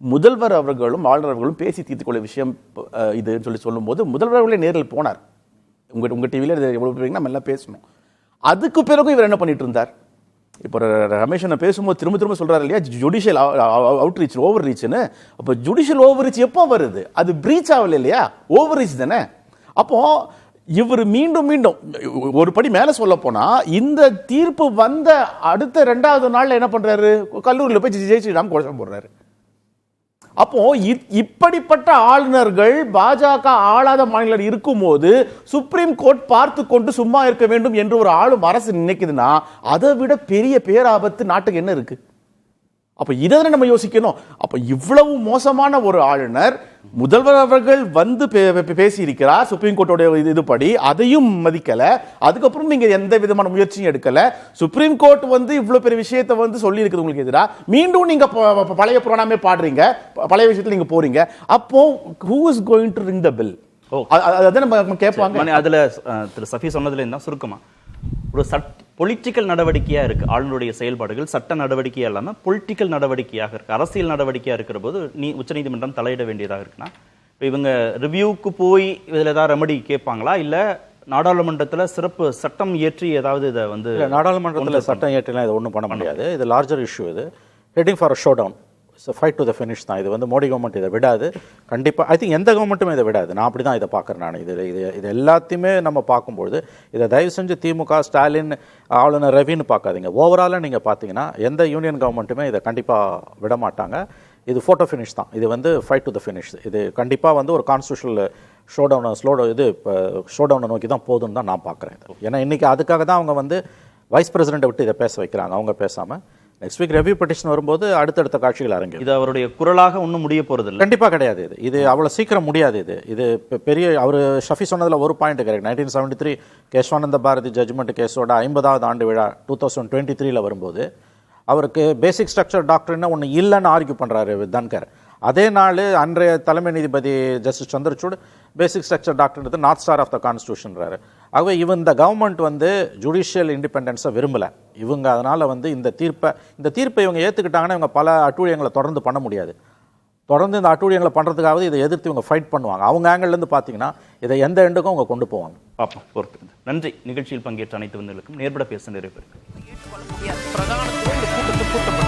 முதல்வர் அவர்களும் ஆளுநர் அவர்களும் பேசி தீர்த்துக்கொள்ள விஷயம் இதுன்னு சொல்லி சொல்லும்போது முதல்வர் அவர்களே நேரில் போனார். உங்கள் டிவியில் இது எவ்வளோ பேருங்கன்னா நம்ம எல்லாம் பேசணும். அதுக்கு பிறகு இவர் என்ன பண்ணிட்டு இருந்தார்? இப்போ ரமேஷ் நான் பேசும்போது திரும்ப திரும்ப சொல்கிறாரு இல்லையா, ஜுடிஷியல் அவுட் ரீச் ஓவர் ரீச்னு. அப்போ ஜுடிஷியல் ஓவர் ரீச் எப்போ வருது? அது பிரீச் ஆகல இல்லையா, ஓவர் ரீச் தானே. அப்போ இவர் மீண்டும் மீண்டும் ஒரு படி மேலே சொல்ல போனால் இந்த தீர்ப்பு வந்த அடுத்த 2வது நாளில் என்ன பண்ணுறாரு, கல்லூரியில் போய் ஜெயிச்சுடாம கோஷம் போடுறாரு. அப்போ இப்படிப்பட்ட ஆளுநர்கள் பாஜக ஆளாத மாநிலம் இருக்கும்போது சுப்ரீம் கோர்ட் பார்த்து கொண்டு சும்மா இருக்க வேண்டும் என்று ஒரு ஆளும் அரசு நினைக்குதுன்னா அதை விட பெரிய பேராபத்து நாட்டுக்கு என்ன இருக்கு? அப்ப இதை நம்ம யோசிக்கணும். அப்ப இவ்வளவு மோசமான ஒரு ஆளுநர் முதல்வர் அவர்கள் வந்து பேசி இருக்கிறார் சுப்ரீம் கோர்ட்டோட இதுபடி, அதையும் மதிக்கல. அதுக்கப்புறம் நீங்க எந்த விதமான முயற்சியும் எடுக்கல. சுப்ரீம் கோர்ட் வந்து இவ்வளவு பெரிய விஷயத்தை வந்து சொல்லி இருக்குது உங்களுக்கு எதிராக, மீண்டும் நீங்க பழைய புராணமே பாடுறீங்க, பழைய விஷயத்துல நீங்க போறீங்க. அப்போ who is going to ring the bell? அத நம்ம கேட்பாங்க. அதுல திரு சஃபி சொன்னதுல இருந்தா சுருக்கமா ஒரு பொலிட்டிக்கல் நடவடிக்கையா இருக்கு ஆளுநருடைய செயல்பாடுகள், சட்ட நடவடிக்கையா இல்லாம பொலிட்டிக்கல் நடவடிக்கையாக இருக்கு, அரசியல் நடவடிக்கையா இருக்கிற போது உச்சநீதிமன்றம் தலையிட வேண்டியதாக இருக்குன்னா இப்போ இவங்க ரிவ்யூக்கு போய் இதுல ஏதாவது ரெமடி கேட்பாங்களா, இல்ல நாடாளுமன்றத்துல சிறப்பு சட்டம் இயற்றி ஏதாவது இதை வந்து? நாடாளுமன்றத்தில் சட்டம் இயற்றிலாம் இதை ஒன்றும் பண்ண முடியாது. இது லார்ஜர் இஷ்யூ. இது heading for a showdown, fight to the finish தான். இது வந்து மோடி கவர்மெண்ட் இதை விடாது கண்டிப்பாக. ஐ திங்க் எந்த கவர்மெண்ட்டுமே இதை விடாது. நான் அப்படி தான் இதை பார்க்குறேன். நான் இது எல்லாத்தையுமே நம்ம பார்க்கும்பொழுது இதை தயவு செஞ்சு திமுக, ஸ்டாலின், ஆளுநர் ரவின்னு பார்க்காதீங்க. ஓவராலாக நீங்கள் பார்த்தீங்கன்னா எந்த யூனியன் கவர்மெண்ட்டுமே இதை கண்டிப்பாக விட மாட்டாங்க. இது ஃபோட்டோ ஃபினிஷ் தான். இது வந்து ஃபைட் டு த ஃபினிஷ். இது கண்டிப்பாக வந்து ஒரு கான்ஸ்டியூஷனல் ஷோடவுனை நோக்கி தான் போதுன்னு தான் நான் பார்க்குறேன். ஏன்னா இன்றைக்கி அதுக்காக தான் அவங்க வந்து வைஸ் பிரசிடெண்ட்டை விட்டு இதை பேச வைக்கிறாங்க. அவங்க பேசாமல் நெக்ஸ்ட் வீக் ரெவ்யூ பெட்டிஷன் வரும்போது அடுத்தடுத்த காட்சிகள் அரங்கு. இது அவருடைய குரலாக ஒன்றும் முடிய போகிறது இல்லை. கண்டிப்பாக கிடையாது. இது அவ்வளோ சீக்கிரம் முடியாது. இது பெரிய அவர் ஷஃபி சொன்னதில் ஒரு point correct. 1973 Kesavananda Bharati judgment கேஸோட 50வது ஆண்டு விழா 2023 வரும்போது அவருக்கு பேசிக் ஸ்ட்ரக்சர் டாக்டர்னு ஒன்று இல்லைன்னு ஆர்கியூ பண்ணுறாரு தன்கர். அதே நாள் அன்றைய தலைமை நீதிபதி ஜஸ்டிஸ் சந்திரசூட் பேசிக் ஸ்ட்ரக்சர் டாக்டர்ன்றது நார்த் ஸ்டார் ஆஃப் த கான்ஸ்டியூஷன்றாரு. ஆகவே இந்த கவர்மெண்ட் வந்து ஜுடிஷியல் இண்டிபெண்டன்ஸை விரும்பலை. இவங்க அதனால் வந்து இந்த தீர்ப்பை இவங்க ஏற்றுக்கிட்டாங்கன்னா இவங்க பல அட்டூழியங்களை தொடர்ந்து பண்ண முடியாது. தொடர்ந்து இந்த அட்டூழியங்களை பண்ணுறதுக்காவது இதை எதிர்த்து இவங்க ஃபைட் பண்ணுவாங்க. அவங்க ஆங்கிள்லேருந்து பார்த்தீங்கன்னா இதை எந்த எண்டுக்கும் அவங்க கொண்டு போவாங்க. பார்ப்போம், பொறுத்து. நன்றி. நிகழ்ச்சியில் பங்கேற்ற அனைத்து வந்தவர்களுக்கும் நேர்பட பேச நிறைவு. பிரதான கூட்டத்தை